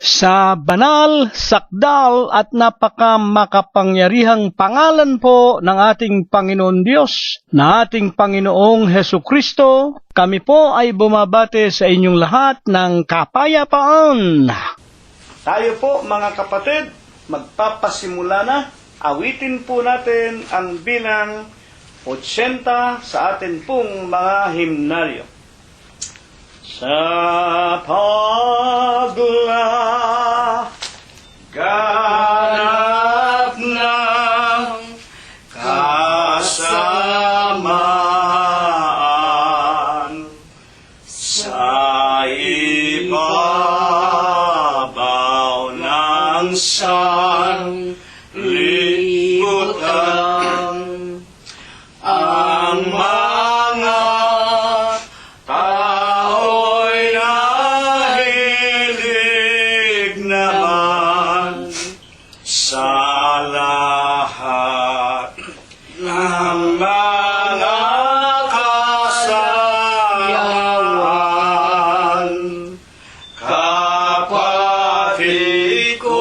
Sa banal, sakdal at napakamakapangyarihang pangalan po ng ating Panginoon Diyos, na ating Panginoong Hesu Kristo, kami po ay bumabate sa inyong lahat ng kapayapaan. Tayo po mga kapatid, magpapasimula na. Awitin po natin ang bilang 80 sa atin pong mga himnaryo. Sa paglaganap ng kasamaan sa ibabaw ng sanlibutan, ang mga tao'y nahilig naman sa lahat ng mga kasayawan. Kapatid ko,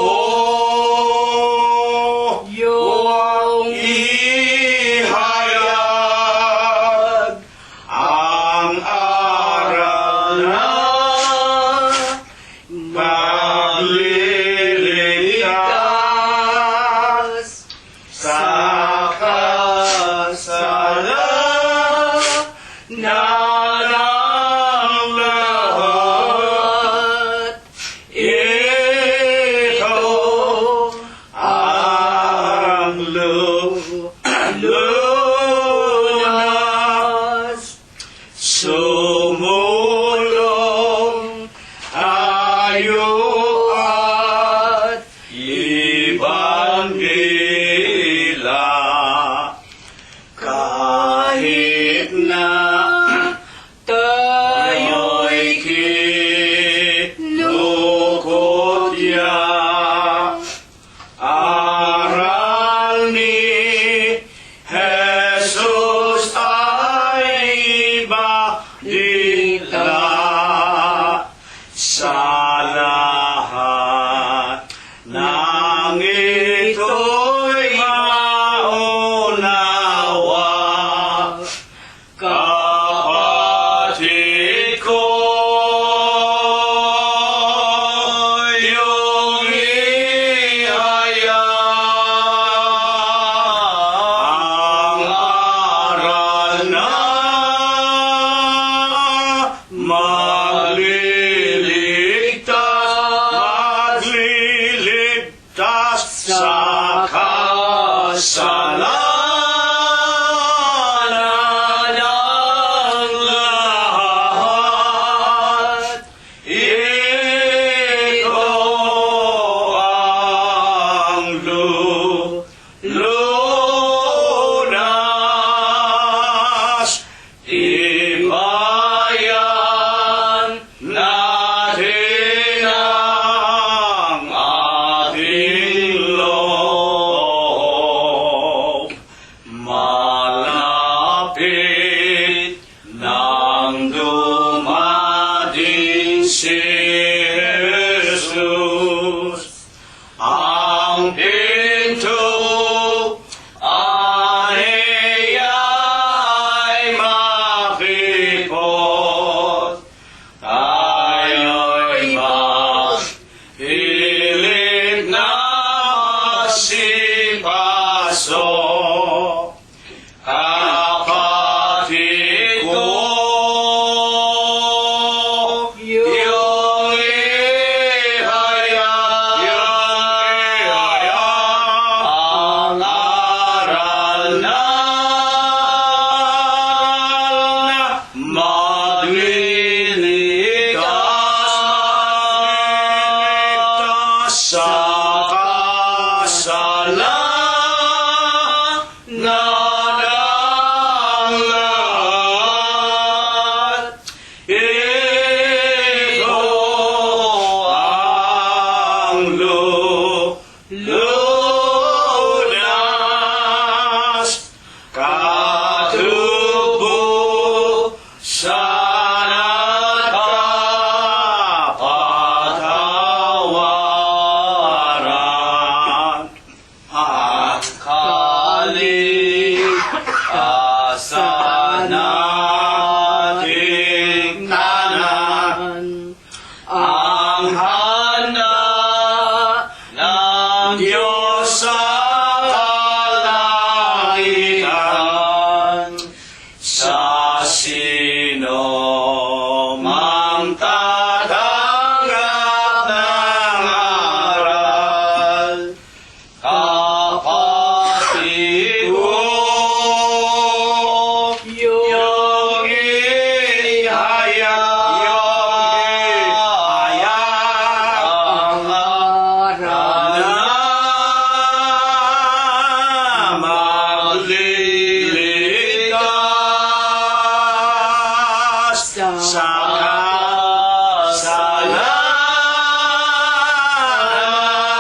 sa kasalanan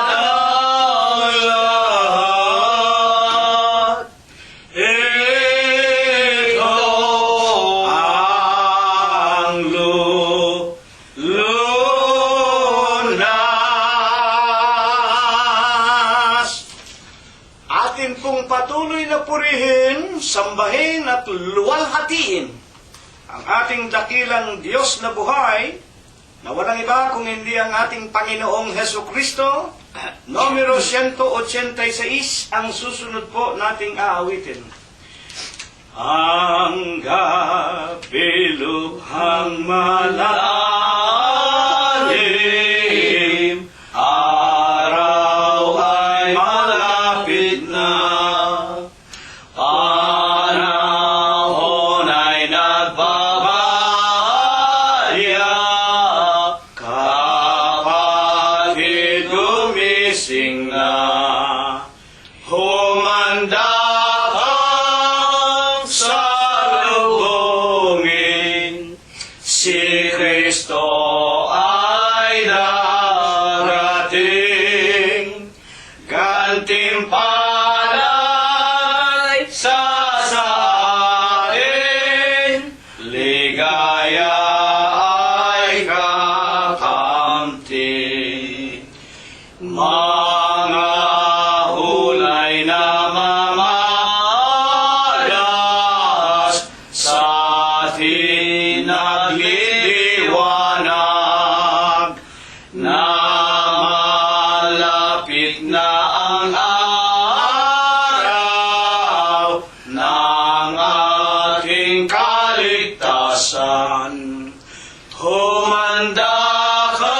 ng lahat. Ito ang lunas. Atin pong patuloy na purihin, sambahin at luwalhatiin ang ating dakilang Diyos na buhay, na walang iba kung hindi ang ating Panginoong Heso Kristo. Numero 186 ang susunod po nating aawitin. Ang gabi lubhang malalim, araw ay malapit na, panahon ay nagbabaya, kapatid gumising na, humanda kang salubungin, si Kristo ay darating, gantimpala'y sasain, ligaya ay kakamti. Mga hulay na mamalas sa atin nagliliwanag, na malapit na ang araw ng ating kaligtasan. Humanda ka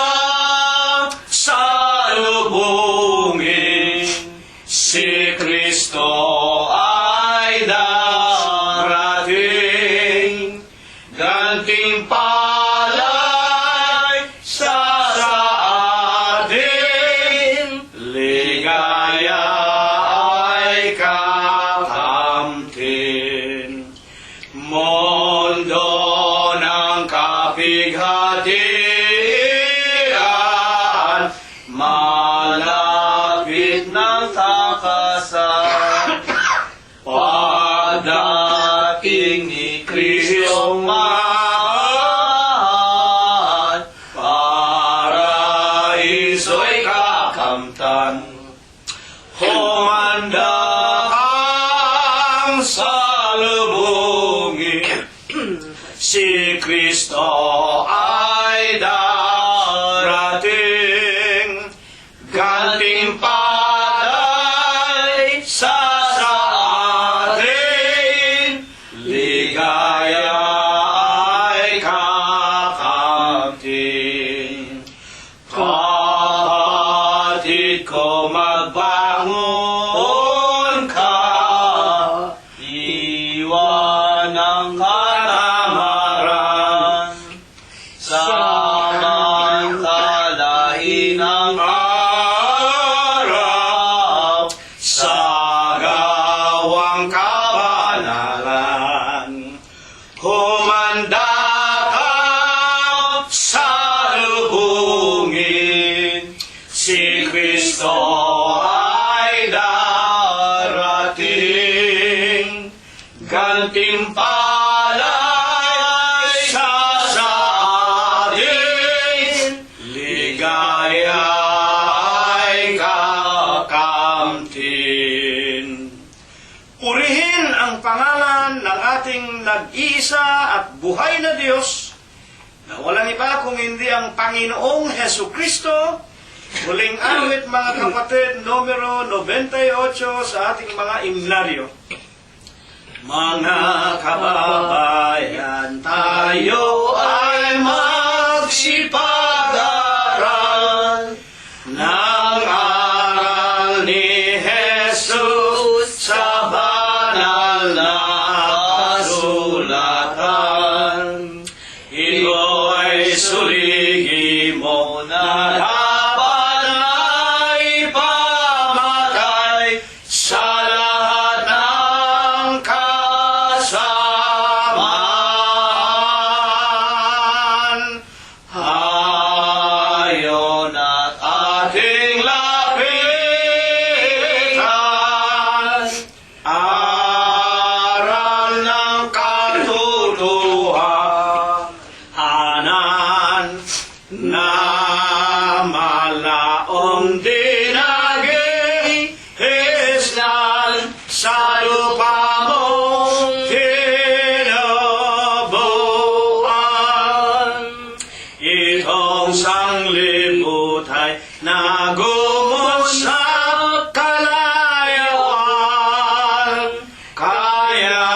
salubungin, si Kristo ay darating, gantimpala'y sasaadin, ligaya ay kakamtin. Mundo ng kapighatian, malapit ng takasan, pagdating ni Kristong mahal, paraiso'y kakamtan. Humanda kang salubungin, si Kristo ay darating, gantimpala'y sasaadin, ligaya ay kakamtin. Kapatid ko, magbangon ka, iwan ang kalamaran, samantalahin ang araw, sa gawang kabanalan. Humanda ka salubungin, si Kristo ay darating, gantimpala'y sasaadin, ligaya ay kakamtin. Purihin ang pangalan ng ating nag-iisa at buhay na Diyos, na walang iba kung hindi ang Panginoong Heso Kristo. Huling awit, mga kapatid, numero 98 sa ating mga imnaryo. Mga kababayan, tayo ay magsipag-aral ng aral ni Jesus sa banal na kasulatan. Ito'y suligi mo na dapat na ipamatay sa lahat ng kasamaan. buong sanglibutan nagumon sa kalayuan. Kaya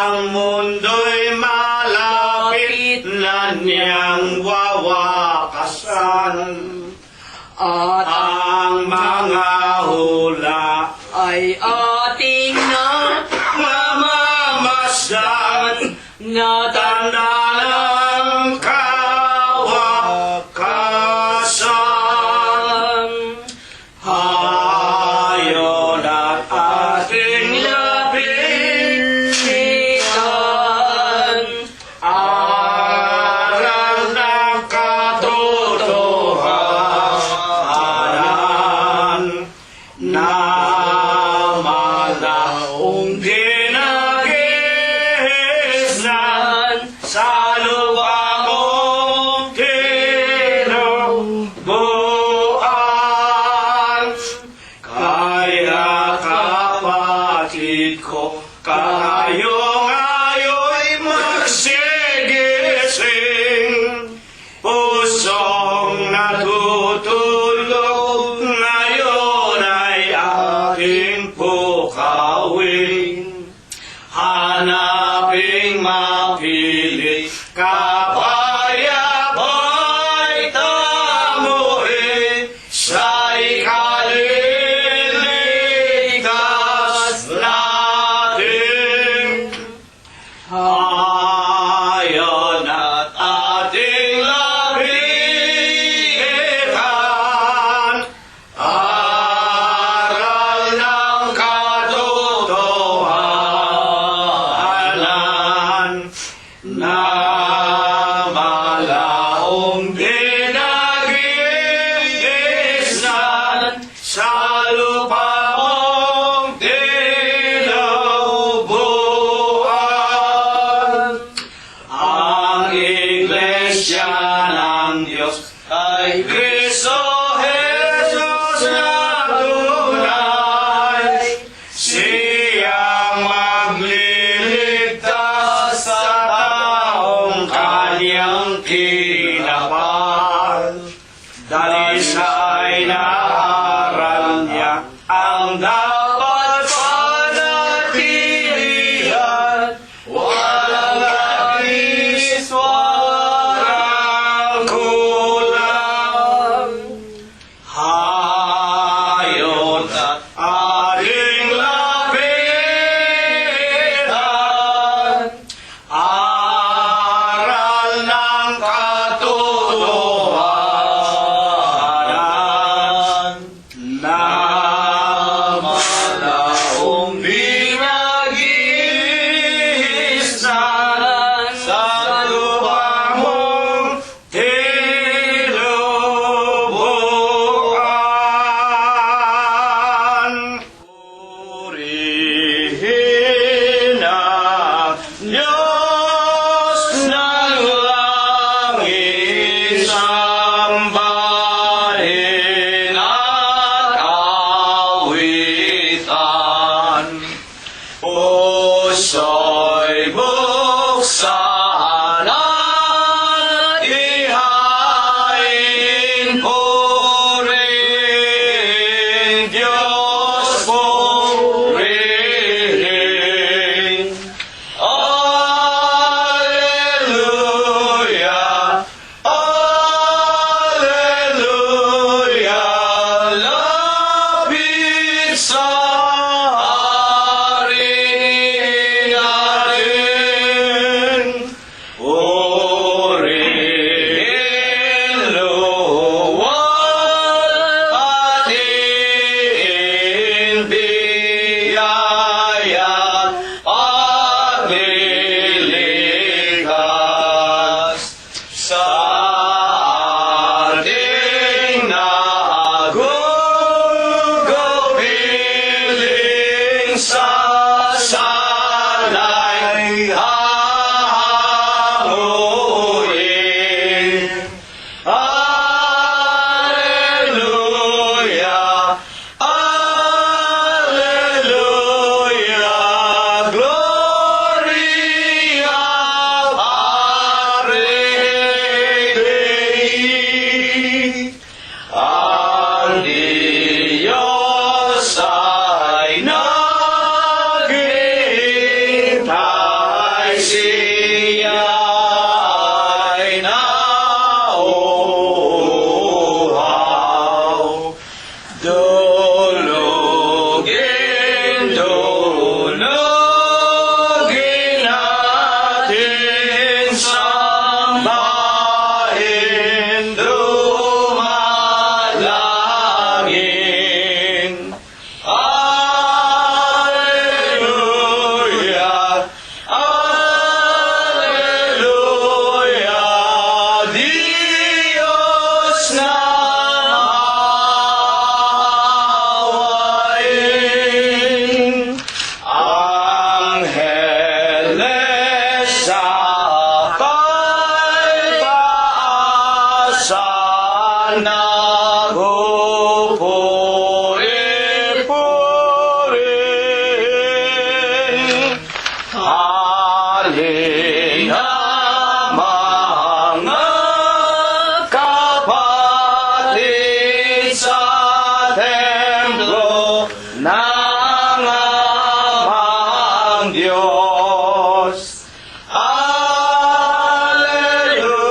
ang mundo'y malapit na niyang wawakasan. At Ang mga hula ay ating namamasdan na tanda ng kawakasan. Hayon at ating lapitan, aral ng katotohanan na malaong ginagisnan sa lupa mong tinubuan. Kaya kapatid ko, kayo ngayon'y magsigising, pusong natutulog ngayon ay ating pukawin. Hanaping mapilit kapayapa'y tamuin sa ikaliligtas natin. Hayon at ating lapitan, aral ng katotohanan na malaong ginagisnan sa lupa mong tinubuan. Ang Iglesia ng Diyos ay Kristo Jesus na tunay. Siyang magliligtas sa taong kanyang kinapal. Dalisay na aral niya ang dapat panatilihan. Walang labis, walang kulang. Hayon at ating lapitan, aral ng katotohanan na malaong binagisnan sa lupa mong tinubuan. Purihin ang Diyos ng langit, sambahin at awitan. Puso'y buksan at ihain, purihin Diyos, purihin. Alleluia, alleluia, lapit sa hari natin. Purihin luwal ating biyaya, paglilikas sa ating nagugupiling sa sanay hahanguin. Alleluia, alleluia, gloria, Pare nagpupuri-purihin. Halina mga kapatid sa templo ng amang Diyos.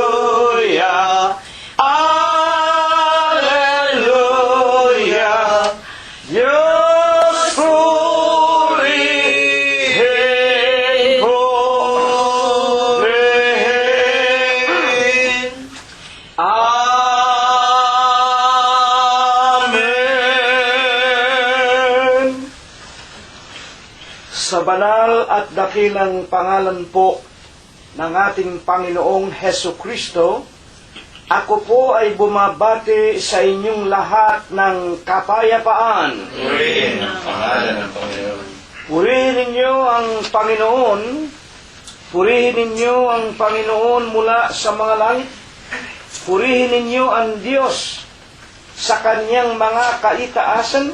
Alleluia, Alleluia, Diyos purihin, purihin. Amen. Sa banal at dakilang pangalan po ng ating Panginoong Heso Kristo, ako po ay bumabati sa inyong lahat ng kapayapaan. Purihin ang pangalan ng Panginoon. Purihin ninyo ang Panginoon. Purihin ninyo ang Panginoon mula sa mga langit. Purihin ninyo ang Diyos sa kanyang mga kaitaasan.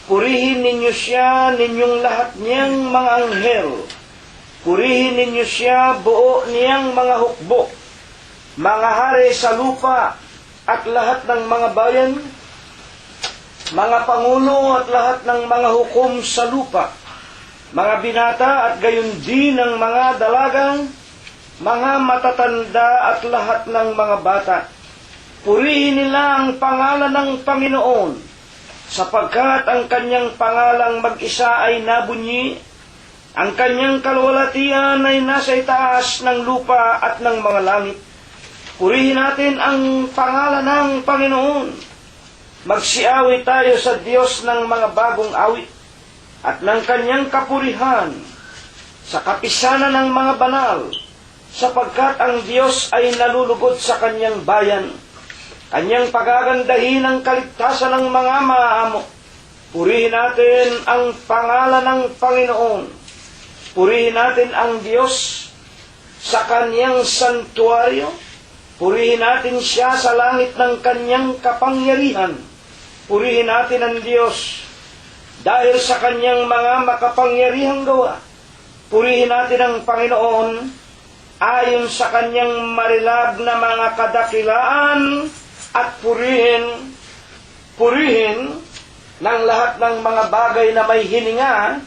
Purihin ninyo siya, ninyong lahat niyang mga anghel. Purihin ninyo siya, buo niyang mga hukbo, mga hari sa lupa at lahat ng mga bayan, mga pangulo at lahat ng mga hukom sa lupa, mga binata at gayon din ng mga dalagang, mga matatanda at lahat ng mga bata. Purihin nila ang pangalan ng Panginoon, sapagkat ang kanyang pangalang mag-isa ay nabunyi, ang kanyang kalwalatian ay nasa itaas ng lupa at ng mga langit. Purihin natin ang pangalan ng Panginoon. Magsiawit tayo sa Diyos ng mga bagong awit at ng kanyang kapurihan sa kapisanan ng mga banal, sapagkat ang Diyos ay nalulugod sa kanyang bayan. Kanyang pagagandahin ang kaligtasan ng mga maamo. Purihin natin ang pangalan ng Panginoon. Purihin natin ang Diyos sa kanyang santuaryo. Purihin natin siya sa langit ng kanyang kapangyarihan. Purihin natin ang Diyos dahil sa kanyang mga makapangyarihang gawa. Purihin natin ang Panginoon ayon sa kanyang marilag na mga kadakilaan at purihin ng lahat ng mga bagay na may hininga.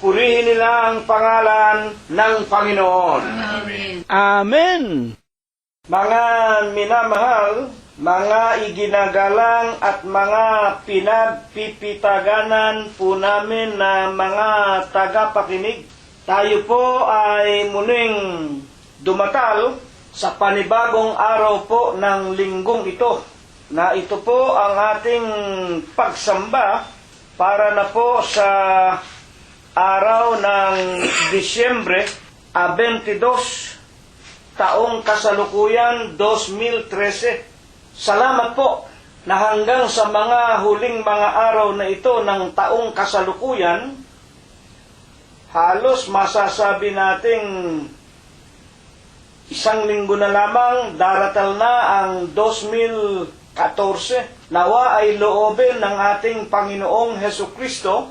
Purihin nila ang pangalan ng Panginoon. Amen. Amen. Mga minamahal, mga iginagalang at mga pinagpipitaganan po namin na mga tagapakinig, tayo po ay muling dumatal sa panibagong araw po ng linggong ito, na ito po ang ating pagsamba para na po sa araw ng Disyembre 22, taong kasalukuyan 2013. Salamat po na hanggang sa mga huling mga araw na ito ng taong kasalukuyan, halos masasabi nating isang linggo na lamang, daratal na ang 2014. Nawa ay loobin ng ating Panginoong Heso Kristo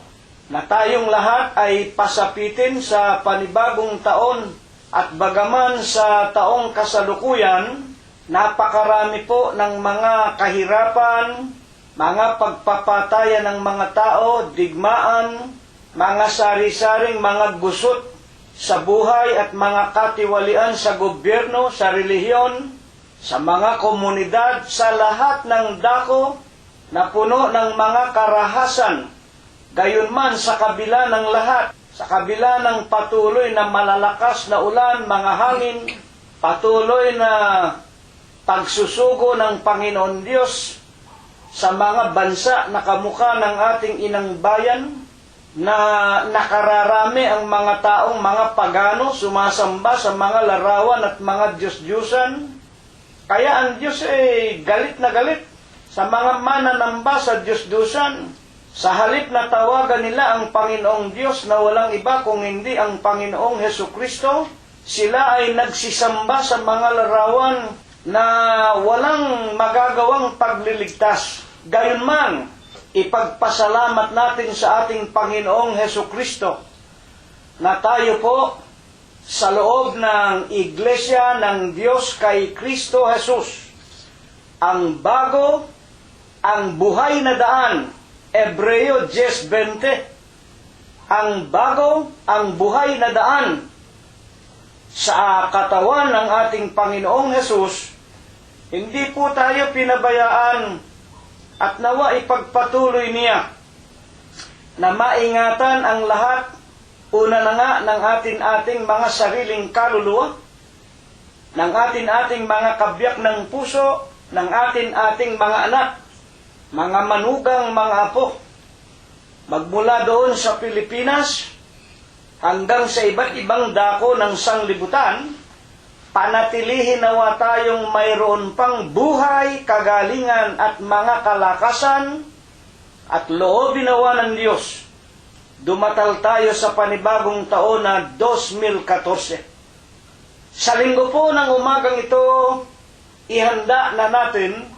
na tayong lahat ay pasapitin sa panibagong taon, at bagaman sa taong kasalukuyan, napakarami po ng mga kahirapan, mga pagpapatayan ng mga tao, digmaan, mga sari-saring mga gusot sa buhay at mga katiwalian sa gobyerno, sa relihiyon, sa mga komunidad, sa lahat ng dako na puno ng mga karahasan. Gayunman sa kabila ng lahat, sa kabila ng patuloy na malalakas na ulan, mga hangin, patuloy na pagsusugo ng Panginoon Diyos sa mga bansa na kamukha ng ating inang bayan, na nakararami ang mga taong mga pagano sumasamba sa mga larawan at mga Diyos-Diyusan. Kaya ang Diyos ay galit na galit sa mga mananamba sa Diyos-Diyusan. Sa halip na tawagan nila ang Panginoong Diyos na walang iba kung hindi ang Panginoong Heso Kristo, sila ay nagsisamba sa mga larawan na na walang magagawang pagliligtas. Gayunman, ipagpasalamat natin sa ating Panginoong Hesukristo na tayo po sa loob ng Iglesia ng Diyos kay Kristo Jesus, ang bago, ang buhay na daan, Hebreo 10:20, ang bago, ang buhay na daan sa katawan ng ating Panginoong Jesus. Hindi po tayo pinabayaan at nawa ipagpatuloy niya na maingatan ang lahat, una na nga ng ating mga sariling kaluluwa, ng ating mga kabiyak ng puso, ng ating mga anak, mga manugang, mga apo, magmula doon sa Pilipinas hanggang sa iba't ibang dako ng sanglibutan, panatilihin nawa tayong mayroon pang buhay, kagalingan at mga kalakasan at loobin nawa ng Diyos. Dumatal tayo sa panibagong taon na 2014. Sa linggo po ng umagang ito, ihanda na natin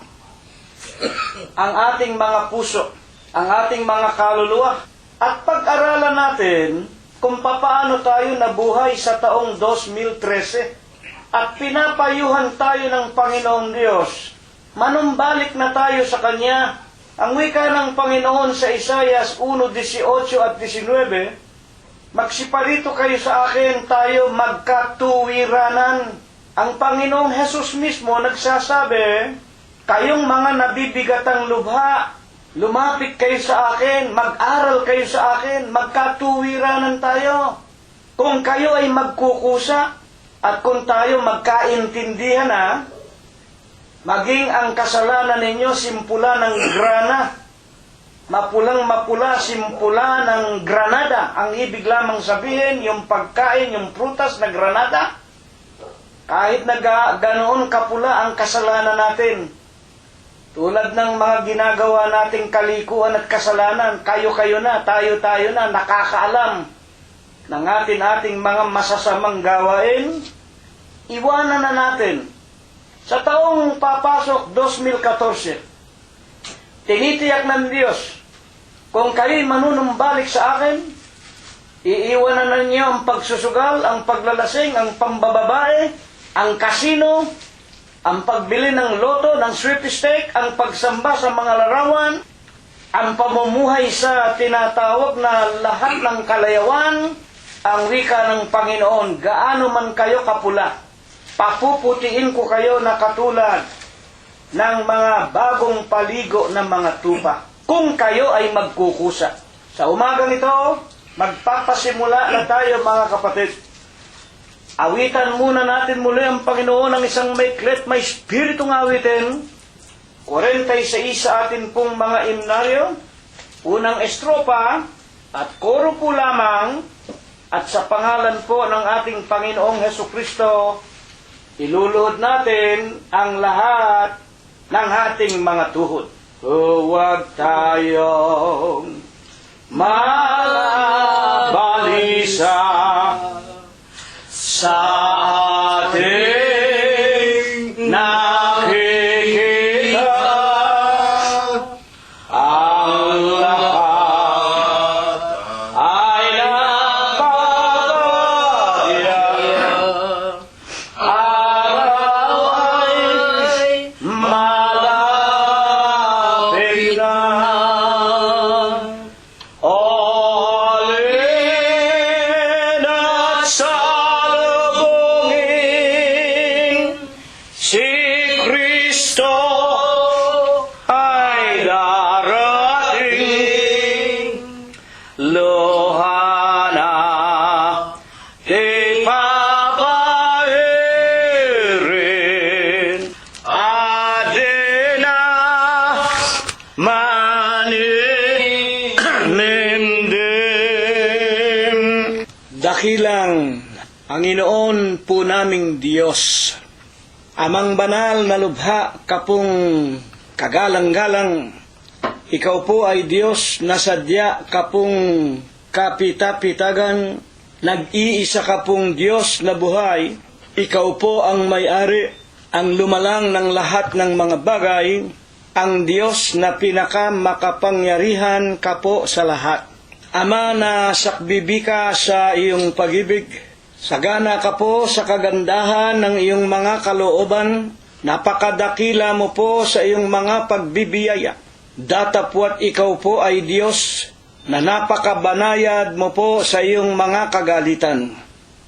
ang ating mga puso, ang ating mga kaluluwa, at pag-aralan natin kung paano tayo nabuhay sa taong 2013 at pinapayuhan tayo ng Panginoong Diyos. Manumbalik na tayo sa Kanya. Ang wika ng Panginoon sa Isaias 1:18 at 19, magsiparito kayo sa akin, tayo magkatuwiranan. Ang Panginoong Hesus mismo nagsasabi, kayong mga nabibigatang lubha, lumapit kayo sa akin, mag-aral kayo sa akin, magkatuwiranan tayo. Kung kayo ay magkukusa, at kung tayo magkaintindihan na, maging ang kasalanan ninyo simpula ng grana, mapulang mapula, simpula ng granada. Ang ibig lamang sabihin, yung pagkain, yung prutas na granada, kahit na ganoon kapula ang kasalanan natin, tulad ng mga ginagawa nating kalikuan at kasalanan, kayo-kayo na, tayo-tayo na, nakakaalam ng ating mga masasamang gawain, iwanan na natin. Sa taong papasok 2014, tinitiyak ng Diyos, kung kayo'y manunumbalik sa akin, iiwanan na ninyo ang pagsusugal, ang paglalasing, ang pambababae, ang kasino, ang pagbili ng loto, ng sweepstake, ang pagsamba sa mga larawan, ang pamumuhay sa tinatawag na lahat ng kalayawan, ang wika ng Panginoon, gaano man kayo kapula, papuputiin ko kayo na katulad ng mga bagong paligo ng mga tupa, kung kayo ay magkukusa. Sa umagang ito, magpapasimula na tayo mga kapatid. Awitan muna natin muli ang Panginoon ng isang maiklit, may spiritong awitin, 46 sa atin pong mga imnaryo, unang estropa at koro po lamang, at sa pangalan po ng ating Panginoong Hesukristo, iluluhod natin ang lahat ng ating mga tuhod. Huwag tayong mabalisa sa ating nakikita. Ang lahat ay napakagaya. Araw ay malapit na. Alin at salubungin, si Kristo ay darating. Luha na di papairin, at di na manindim. Dakilang Panginoon po naming Diyos, Amang banal na lubha kapong kagalang-galang, ikaw po ay Diyos na sadya kapong kapita-pitagan, nag-iisa kapong Diyos na buhay, ikaw po ang may-ari ang lumalang ng lahat ng mga bagay, ang Diyos na pinakamakapangyarihan ka po sa lahat. Ama, na sakbibi ka sa iyong pag-ibig, sagana ka po sa kagandahan ng iyong mga kalooban, napakadakila mo po sa iyong mga pagbibiyaya. Datapwat ikaw po ay Diyos na napakabanayad mo po sa iyong mga kagalitan.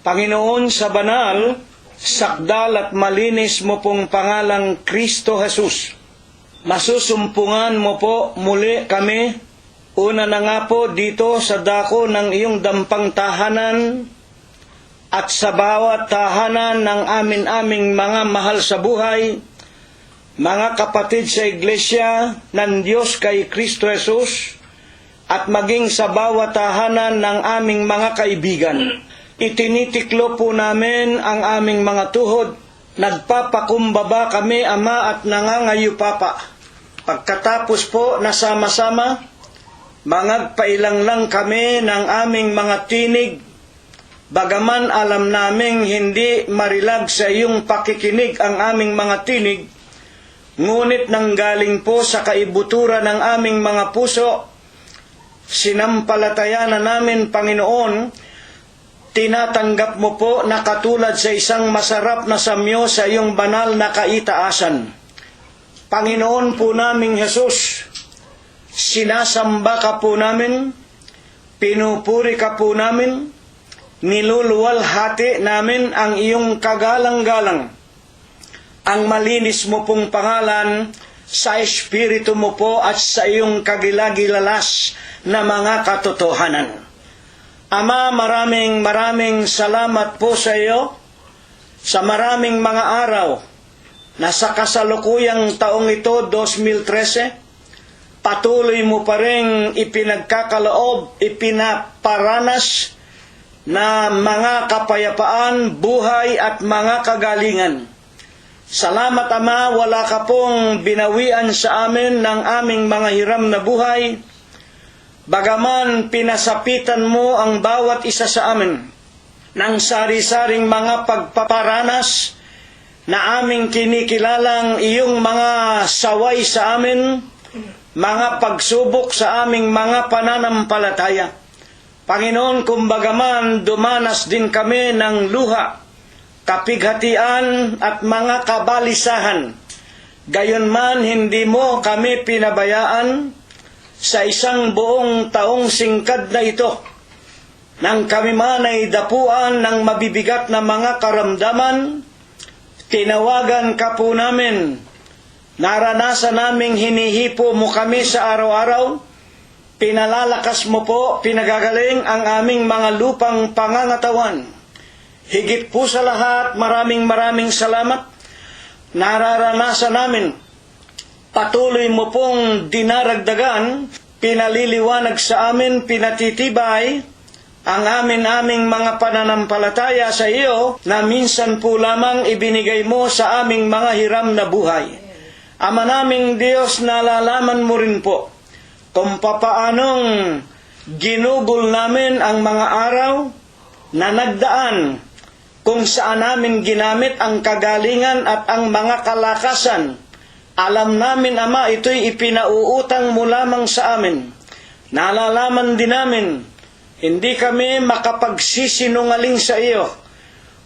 Panginoon, sa banal, sakdal at malinis mo pong pangalang Kristo Jesus, masusumpungan mo po muli kami, una na nga po dito sa dako ng iyong dampang tahanan at sa bawat tahanan ng amin-aming mga mahal sa buhay, mga kapatid sa iglesia ng Diyos kay Kristo Jesus, at maging sa bawat tahanan ng aming mga kaibigan. Itinitiklo po namin ang aming mga tuhod, nagpapakumbaba kami, Ama, at nangangayupapa. Pagkatapos po na sama-sama, mangagpailang lang kami ng aming mga tinig, bagaman alam naming hindi marilag sa iyong pakikinig ang aming mga tinig, ngunit nanggaling po sa kaibuturan ng aming mga puso, sinampalataya na namin, Panginoon, tinatanggap mo po na katulad sa isang masarap na samyo sa iyong banal na kaitaasan. Panginoon po naming Jesus, sinasamba ka po namin, pinupuri ka po namin, niluluwalhati namin ang iyong kagalang-galang. Ang malinis mo pong pangalan sa Espiritu mo po at sa iyong kagilagilalas na mga katotohanan. Ama, maraming salamat po sa iyo sa maraming mga araw na sa kasalukuyang taong ito, 2013, patuloy mo pa rin ipinagkakaloob, ipinaparanas na mga kapayapaan, buhay at mga kagalingan. Salamat, Ama, wala ka pong binawian sa amin ng aming mga hiram na buhay, bagaman pinasapitan mo ang bawat isa sa amin ng sari-saring mga pagpaparanas na aming kinikilalang iyong mga saway sa amin, mga pagsubok sa aming mga pananampalataya. Panginoon, kumbagaman dumanas din kami ng luha, kapighatian at mga kabalisahan, gayunman hindi mo kami pinabayaan sa isang buong taong singkad na ito. Nang kami man ay dapuan ng mabibigat na mga karamdaman, tinawagan ka po namin, naranasan naming hinihipo mo kami sa araw-araw, pinalalakas mo po, pinagagaling ang aming mga lupang pangangatawan. Higit po sa lahat, maraming salamat, nararanasan namin, patuloy mo pong dinaragdagan, pinaliliwanag sa amin, pinatitibay ang aming mga pananampalataya sa iyo na minsan po lamang ibinigay mo sa aming mga hiram na buhay. Ama naming Diyos, nalalaman mo rin po kung papaanong ginugol namin ang mga araw na nagdaan, kung saan namin ginamit ang kagalingan at ang mga kalakasan. Alam namin, Ama, ito'y ipinauutang mo lamang sa amin. Nalalaman din namin, hindi kami makapagsisinungaling sa iyo.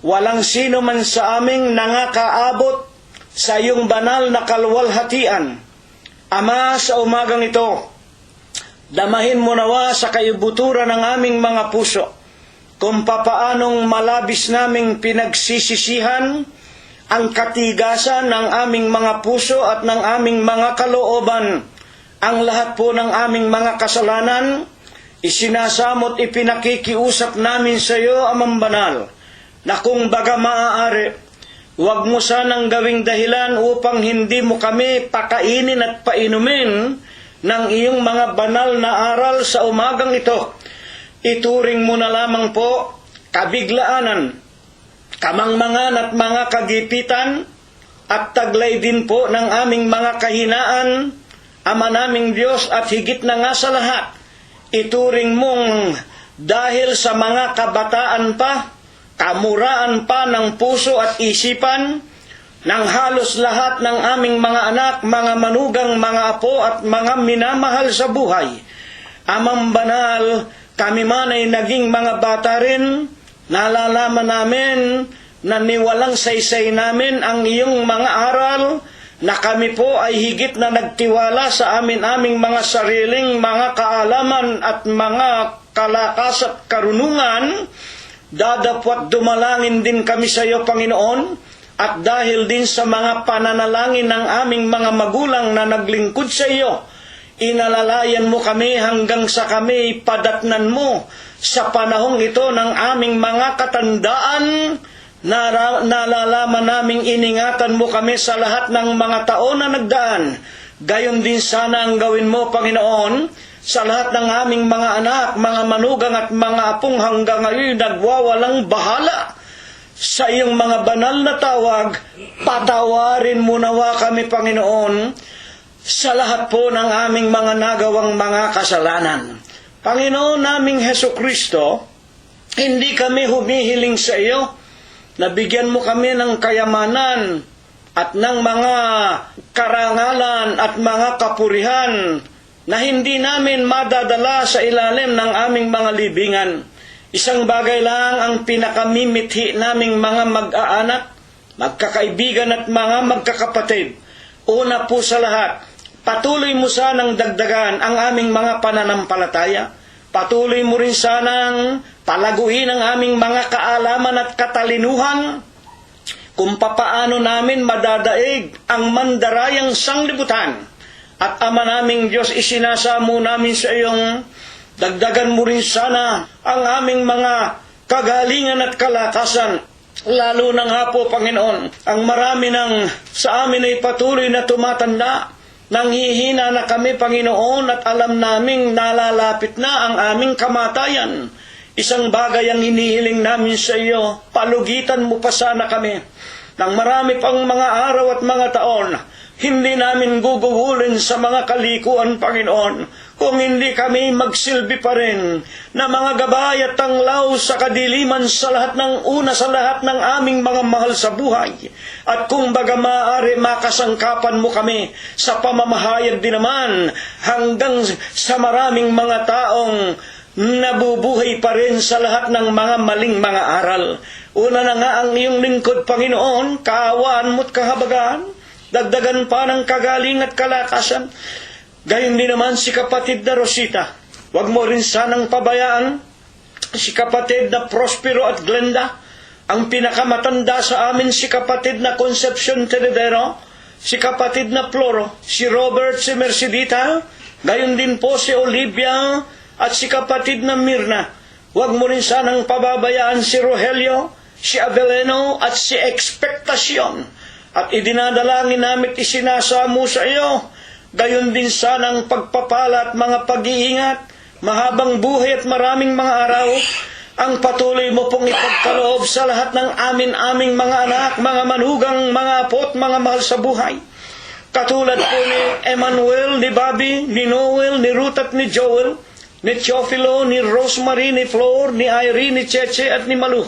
Walang sino man sa aming nangakaabot sa iyong banal na kaluwalhatian. Ama, sa umagang ito, damahin mo nawa sa kaibuturan ng aming mga puso kung papaanong malabis naming pinagsisisihan ang katigasan ng aming mga puso at ng aming mga kalooban. Ang lahat po ng aming mga kasalanan, isinasamot ipinakikiusap namin sa iyo, Amang Banal, na kung baga maaari, huwag mo sanang gawing dahilan upang hindi mo kami pakainin at painumin ng iyong mga banal na aral sa umagang ito. Ituring mo na lamang po kabiglaanan, kamangmangan at mga kagipitan, at taglay din po ng aming mga kahinaan, Ama naming Diyos, at higit na nga sa lahat, ituring mong dahil sa mga kabataan pa, kamuraan pa ng puso at isipan, ng halos lahat ng aming mga anak, mga manugang, mga apo at mga minamahal sa buhay. Amang banal, kami man ay naging mga bata rin, nalalaman namin na niwalang saysay namin ang iyong mga aral, na kami po ay higit na nagtiwala sa aming mga sariling mga kaalaman at mga kalakas at karunungan. Dadapwat dumalangin din kami sa iyo, Panginoon, at dahil din sa mga pananalangin ng aming mga magulang na naglingkod sa iyo, inalalayan mo kami hanggang sa kami padatnan mo sa panahong ito ng aming mga katandaan. Nalalaman naming iningatan mo kami sa lahat ng mga taon na nagdaan. Gayon din sana ang gawin mo, Panginoon, sa lahat ng aming mga anak, mga manugang at mga apong hanggang ngayon nagwawalang bahala. Sa iyong mga banal na tawag, patawarin mo nawa kami, Panginoon, sa lahat po ng aming mga nagawang mga kasalanan. Panginoon naming Hesukristo, hindi kami humihiling sa iyo, nabigyan mo kami ng kayamanan at ng mga karangalan at mga kapurihan na hindi namin madadala sa ilalim ng aming mga libingan. Isang bagay lang ang pinakamimithi naming mga mag-aanak, magkakaibigan at mga magkakapatid. Una po sa lahat, patuloy mo sanang dagdagan ang aming mga pananampalataya. Patuloy mo rin sanang palaguin ang aming mga kaalaman at katalinuhan kung papaano namin madadaig ang mandarayang sanglibutan. At Ama naming Diyos, isinasamo namin sa iyong dagdagan mo rin sana ang aming mga kagalingan at kalakasan. Lalo na nga po, Panginoon, ang marami sa amin ay patuloy na tumatanda. Nanghihina na kami, Panginoon, at alam naming nalalapit na ang aming kamatayan. Isang bagay ang hinihiling namin sa iyo, palugitan mo pa sana kami ng marami pang mga araw at mga taon. Hindi namin gugugulin sa mga kalikuan, Panginoon, kung hindi kami magsilbi pa rin na mga gabay at tanglaw sa kadiliman sa lahat ng aming mga mahal sa buhay. At kung baga maaari makasangkapan mo kami sa pamamahayag din naman hanggang sa maraming mga taong nabubuhay pa rin sa lahat ng mga maling mga aral. Una na nga ang iyong lingkod, Panginoon, kaawaan mo't kahabagaan, dagdagan pa ng kagaling at kalakasan. Gayon din naman si kapatid na Rosita. Huwag mo rin sanang pabayaan si kapatid na Prospero at Glenda. Ang pinakamatanda sa amin si kapatid na Concepcion Teredero, si kapatid na Floro, si Robert, si Mercedita, gayon din po si Olivia at si kapatid na Mirna. Huwag mo rin sanang pababayaan si Rogelio, si Aveleno at si Expectacion. At idinadalangin namin isinasamo sa iyo, gayon din sanang pagpapala at mga pag-iingat, mahabang buhay at maraming mga araw, ang patuloy mo pong ipagkaloob sa lahat ng aming mga anak, mga manugang, mga apo at mga mahal sa buhay. Katulad po ni Emmanuel, ni Bobby, ni Noel, ni Ruth at ni Joel, ni Teofilo, ni Rosemary, ni Flor, ni Irene, ni Cheche at ni Malu.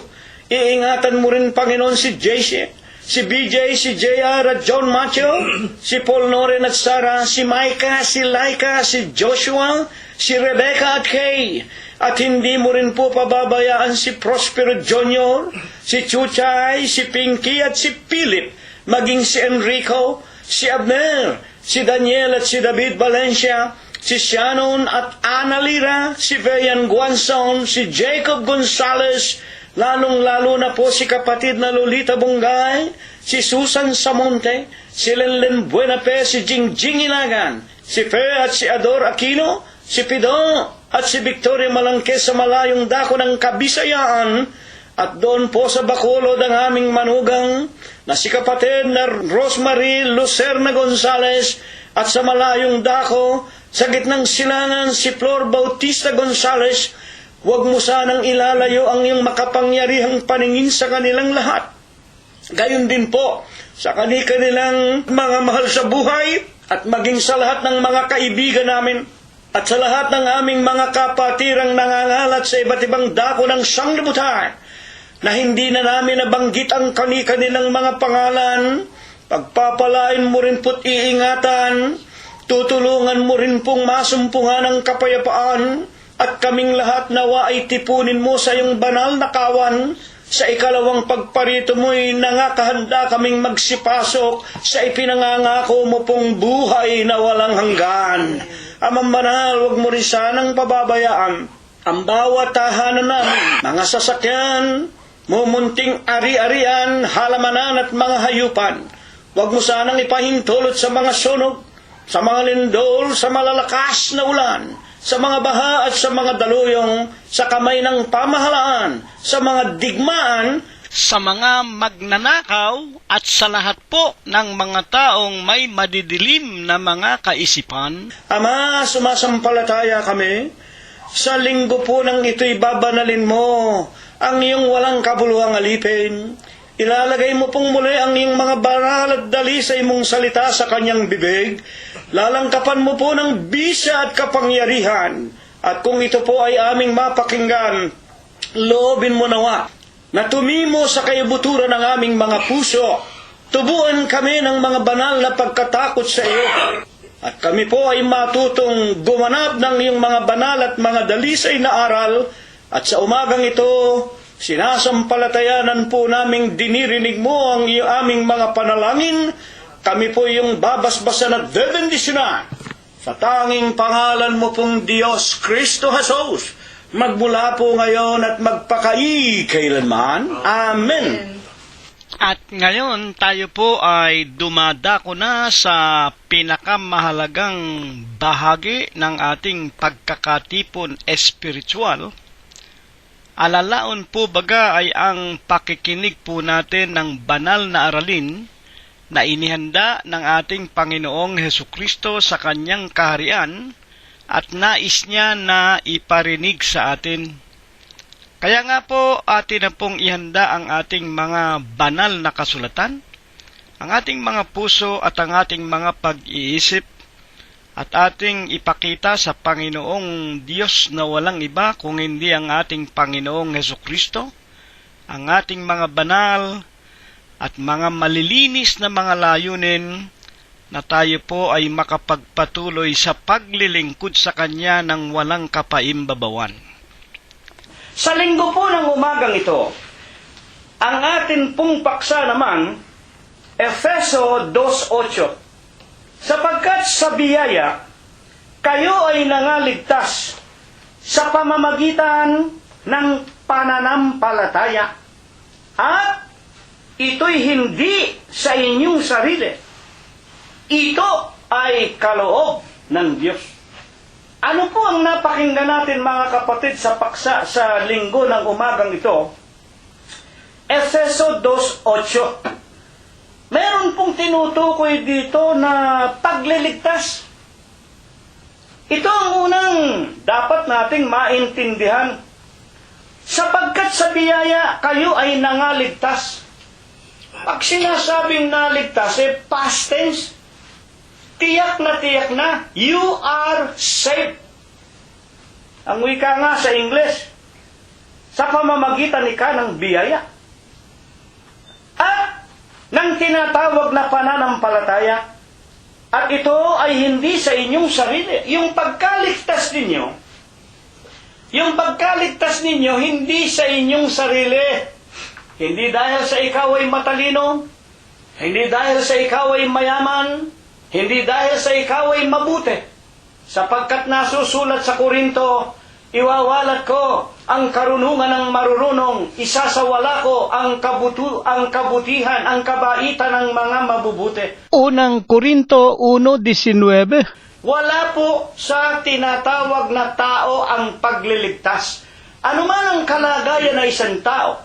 Iingatan mo rin, Panginoon, si JC, si BJ, si JR at John Macho, si Paul Noren at Sarah, si Micah, si Laika, si Joshua, si Rebecca at Kay. At hindi mo rin po pababayaan si Prospero Jr., si Chuchay, si Pinky at si Philip, maging si Enrico, si Abner, si Daniel at si David Valencia, si Shannon at Ana Lira, si Veyan Guanzon, si Jacob Gonzales, lalong-lalo na po si kapatid na Lolita Bungay, si Susan Samonte, si Lenlen Buenape, si Jingjing Ilagan, si Fe at si Ador Aquino, si Pido at si Victoria Malangke sa malayong dako ng Kabisayaan, at doon po sa Bacolod ang aming manugang na si kapatid na Rosemary Lucerna Gonzales, at sa malayong dako sa gitnang silangan si Flor Bautista Gonzales. Huwag mo sanang ilalayo ang iyong makapangyarihang paningin sa kanilang lahat. Gayon din po sa kanilang mga mahal sa buhay, at maging sa lahat ng mga kaibigan namin, at sa lahat ng aming mga kapatirang nangangalat sa iba't ibang dako ng sanglibutan, na hindi na namin nabanggit ang kanilang mga pangalan, Pagpapalain mo rin po't iingatan, tutulungan mo rin pong masumpungan ang kapayapaan, at kaming lahat nawa ay tipunin mo sa iyong banal na kawan. Sa ikalawang pagparito mo'y nangakahanda kaming magsipasok sa ipinangangako mo pong buhay na walang hanggan. Amang banal, huwag mo rin sanang pababayaan ang bawat tahanan namin, mga sasakyan, mumunting ari-arian, halamanan at mga hayupan. Huwag mo sanang ipahintulot sa mga sunog, sa mga lindol, sa malalakas na ulan, sa mga baha at sa mga daluyong, sa kamay ng pamahalaan, sa mga digmaan, sa mga magnanakaw at sa lahat po ng mga taong may madidilim na mga kaisipan. Ama, sumasampalataya kami. Sa linggo po nang ito'y babanalin mo ang iyong walang kabuluhang alipin. Ilalagay mo pong muli ang iyong mga banal at dalisay mong salita sa kanyang bibig. Lalangkapan mo po ng bisa at kapangyarihan. At kung ito po ay aming mapakinggan, loobin mo nawa na tumimo sa kaibuturan ng aming mga puso. Tubuan kami ng mga banal na pagkatakot sa iyo. At kami po ay matutong gumanap ng iyong mga banal at mga dalisay na aral. At sa umagang ito, sinasampalatayanan po naming dinirinig mo ang aming mga panalangin. Kami po yung babasbasan at bebendisyonan sa tanging pangalan mo pong Diyos Kristo Jesus, magmula po ngayon at magpakailanman. Amen. At ngayon tayo po ay dumadako na sa pinakamahalagang bahagi ng ating pagkakatipon espiritual. Alalaon po baga ay ang pakikinig po natin ng banal na aralin na inihanda ng ating Panginoong Hesukristo sa kanyang kaharian at nais niya na iparinig sa atin. Kaya nga po atin na pong ihanda ang ating mga banal na kasulatan, ang ating mga puso at ang ating mga pag-iisip, at ating ipakita sa Panginoong Diyos na walang iba kung hindi ang ating Panginoong Hesukristo, ang ating mga banal at mga malilinis na mga layunin na tayo po ay makapagpatuloy sa paglilingkod sa Kanya ng walang kapaimbabawan. Sa linggo po ng umagang ito, ang atin pong paksa naman, Efeso 2:8. Sapagkat sa biyaya, kayo ay nangaligtas sa pamamagitan ng pananampalataya. At ito'y hindi sa inyong sarili. Ito ay kaloob ng Diyos. Ano po ang napakinggan natin mga kapatid sa paksa sa linggo ng umagang ito? Efeso 2:8. Meron pong tinutukoy dito na pagliligtas. Ito ang unang dapat nating maintindihan. Sapagkat sa biyaya, kayo ay nangaligtas. Pag sinasabing naligtas, past tense. Tiyak na, you are saved. Ang wika nga sa English, sa pamamagitan ng biyaya. At ng tinatawag na pananampalataya. At ito ay hindi sa inyong sarili. Yung pagkaligtas ninyo, hindi sa inyong sarili. Hindi dahil sa ikaw ay matalino, hindi dahil sa ikaw ay mayaman, hindi dahil sa ikaw ay mabuti. Sapagkat nasusulat sa Korinto, iwawalat ko ang karunungan ng marurunong, isasawala ko ang kabutihan, ang kabaitan ng mga mabubuti. Unang Korinto 1:19. Wala po sa tinatawag na tao ang pagliligtas. Ano man ang kalagayan ng isang tao,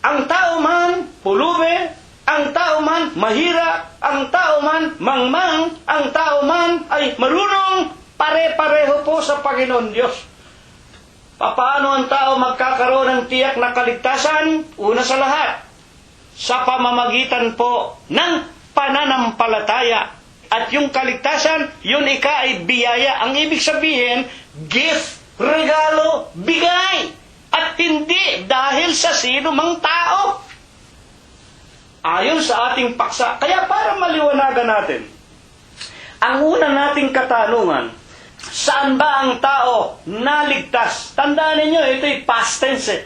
ang tao man pulube, ang tao man mahira, ang tao man mangmang, ang tao man ay marunong, pare-pareho po sa Panginoon Diyos. Paano ang tao magkakaroon ng tiyak na kaligtasan? Una sa lahat, sa pamamagitan po ng pananampalataya. At yung kaligtasan, yun ay biyaya. Ang ibig sabihin, gift, regalo, bigay. At hindi dahil sa sino mang tao. ayon sa ating paksa. Kaya para maliwanagan natin, ang una nating katanungan, saan ba ang tao naligtas? Tandaan ninyo, ito'y past tense eh.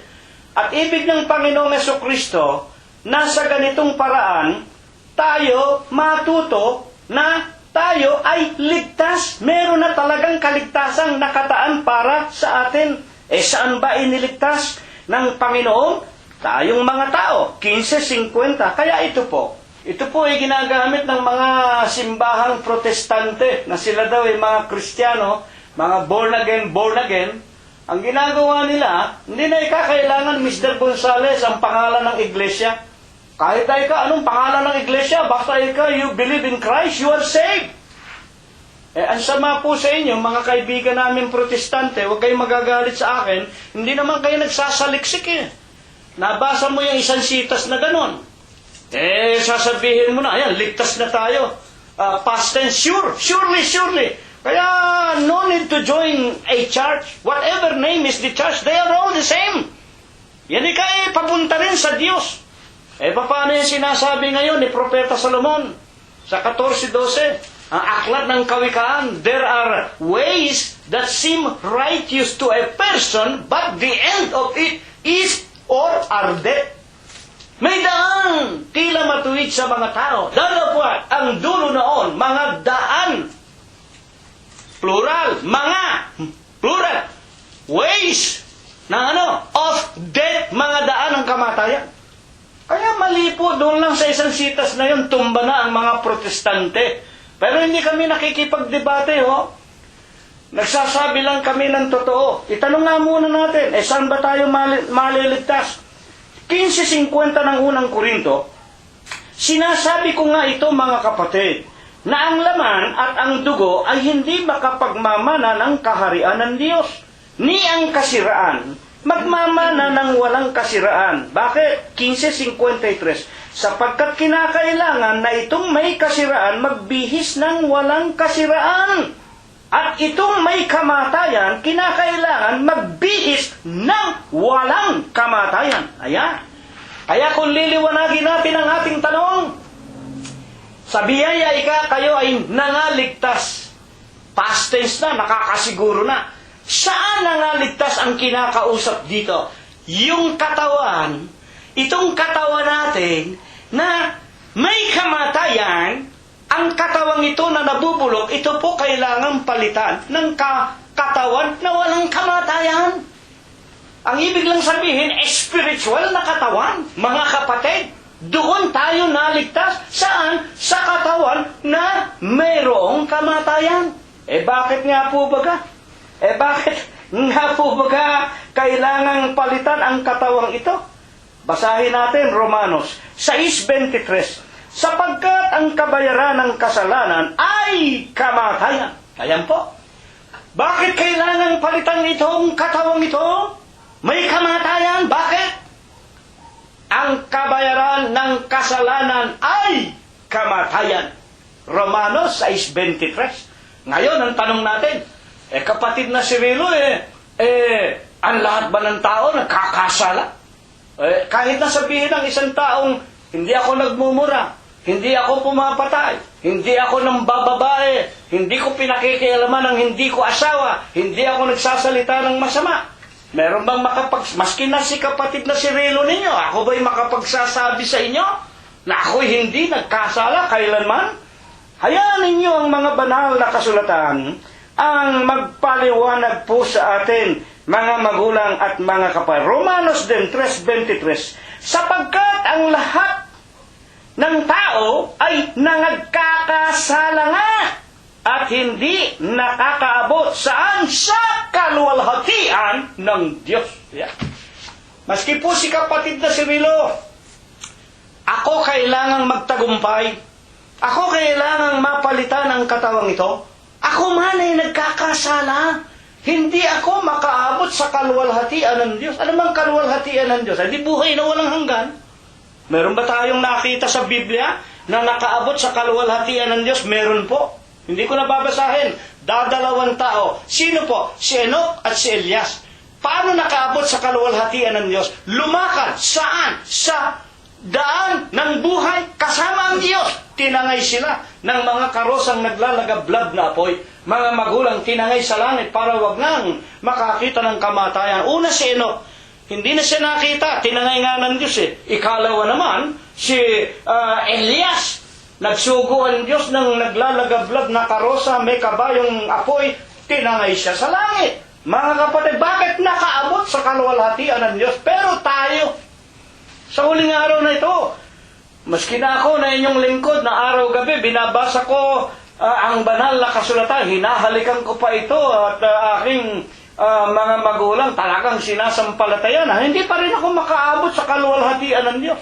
At ibig ng Panginoong Jesucristo, nasa ganitong paraan, tayo matuto na tayo ay ligtas. Meron na talagang kaligtasang nakataan para sa atin. Saan ba iniligtas ng Panginoon? Tayong mga tao, 15:50. Kaya ito po ay ginagamit ng mga simbahang protestante na sila daw ay mga Kristiyano, mga born again. Ang ginagawa nila, hindi na ikakailangan, Mr. Gonzales, ang pangalan ng iglesia. Kahit anong pangalan ng iglesia, basta you believe in Christ, you are saved. Ang sama po sa inyo, mga kaibigan namin protestante, huwag kayong magagalit sa akin, hindi naman kayo nagsasaliksik eh. Nabasa mo yung isang sitas na ganon. Sasabihin mo na, ayan, ligtas na tayo. Past tense, surely. Kaya, no need to join a church. Whatever name is the church, they are all the same. Yan papunta rin sa Diyos. Paano yung sinasabi ngayon ni Propeta Solomon sa 14:12? Ang aklat ng kawikaan, there are ways that seem righteous to a person, but the end of it is or are death. May daan, tila matuwid sa mga tao. Datapwat, ang dulo noon, mga daan. Plural, mga. Plural. Ways of death, mga daan ng kamatayan. Kaya mali po, doon lang sa isang sitas na yun, tumba na ang mga protestante. Pero hindi kami nakikipagdebate, ho. Nagsasabi lang kami ng totoo. Itanong nga muna natin, saan ba tayo maliligtas? 15:50 ng unang Korinto, sinasabi ko nga ito mga kapatid, na ang laman at ang dugo ay hindi makapagmamana ng kaharian ng Diyos, ni ang kasiraan magmamana ng walang kasiraan. Bakit? 15:53. Sapagkat kinakailangan na itong may kasiraan magbihis ng walang kasiraan. At itong may kamatayan, kinakailangan magbihis ng walang kamatayan. Ayan. Kaya kung liliwanagin natin ang ating tanong, sa biyaya kayo ay nangaligtas. Past tense na, nakakasiguro na. Saan nangaligtas ang kinakausap dito? Yung katawan, itong katawan natin na may kamatayan, ang katawang ito na nabubulok, ito po kailangang palitan ng katawan na walang kamatayan. Ang ibig lang sabihin, spiritual na katawan, mga kapatid. Doon tayo naligtas. Saan? Sa katawan na mayroong kamatayan. Bakit nga po baga? Bakit nga po baga kailangang palitan ang katawang ito? Basahin natin Romanos 6:23. Sapagkat ang kabayaran ng kasalanan ay kamatayan. Ayan po. Bakit kailangang palitan itong katawang ito? May kamatayan. Bakit? Ang kabayaran ng kasalanan ay kamatayan. Romanos 6:23. Ngayon, ang tanong natin, kapatid na si Rilo, ang lahat ba ng tao nagkakasala? Kahit na sabihin ng isang taong, hindi ako nagmumura, hindi ako pumapatay, hindi ako nang bababae, hindi ko pinakikialaman ng hindi ko asawa, hindi ako nagsasalita ng masama. Meron bang maski na si kapatid na si Rilo ninyo, ako ba'y makapagsasabi sa inyo na ako'y hindi nagkasala kailanman? Hayaan ninyo ang mga banal na kasulatan ang magpaliwanag po sa atin, mga magulang at mga kapatid. Romanos 3:23. Sapagkat ang lahat ng tao ay nagkakasala nga at hindi nakakaabot saan? Sa kaluwalhatian ng Diyos. Yeah. Maski po si kapatid na si Rilo, ako kailangang magtagumpay. Ako kailangang mapalitan ang katawang ito. Ako man ay nagkakasala. Hindi ako makaabot sa kaluwalhatian ng Diyos. Ano bang kaluwalhatian ng Diyos? Hindi buhay na walang hanggan. Meron ba tayong nakita sa Biblia na nakaabot sa kaluwalhatian ng Diyos? Meron po. Hindi ko nababasahin. Dadalawang tao. Sino po? Si Enoch at si Elias. Paano nakaabot sa kaluwalhatian ng Diyos? Lumakad. Saan? Sa daan ng buhay kasama ang Diyos. Tinangay sila ng mga karosang naglalagablab na apoy. Mga magulang tinangay sa langit para wag nang makakita ng kamatayan. Una si Enoch, hindi na siya nakita, tinangay nga ng Diyos eh. Ikalawa naman, si Elias, nagsugo ang Diyos ng naglalagablab na karosa, may kabayong apoy, tinangay siya sa langit. Mga kapatid, bakit nakaabot sa kaluwalhatian ng Diyos? Pero tayo, sa huling araw na ito, maski na ako na inyong lingkod na araw-gabi, binabasa ko ang banal na kasulatan, hinahalikan ko pa ito at aking mga magulang talagang sinasampalatayan. Hindi pa rin ako makaabot sa kaluwalhatian ng Diyos.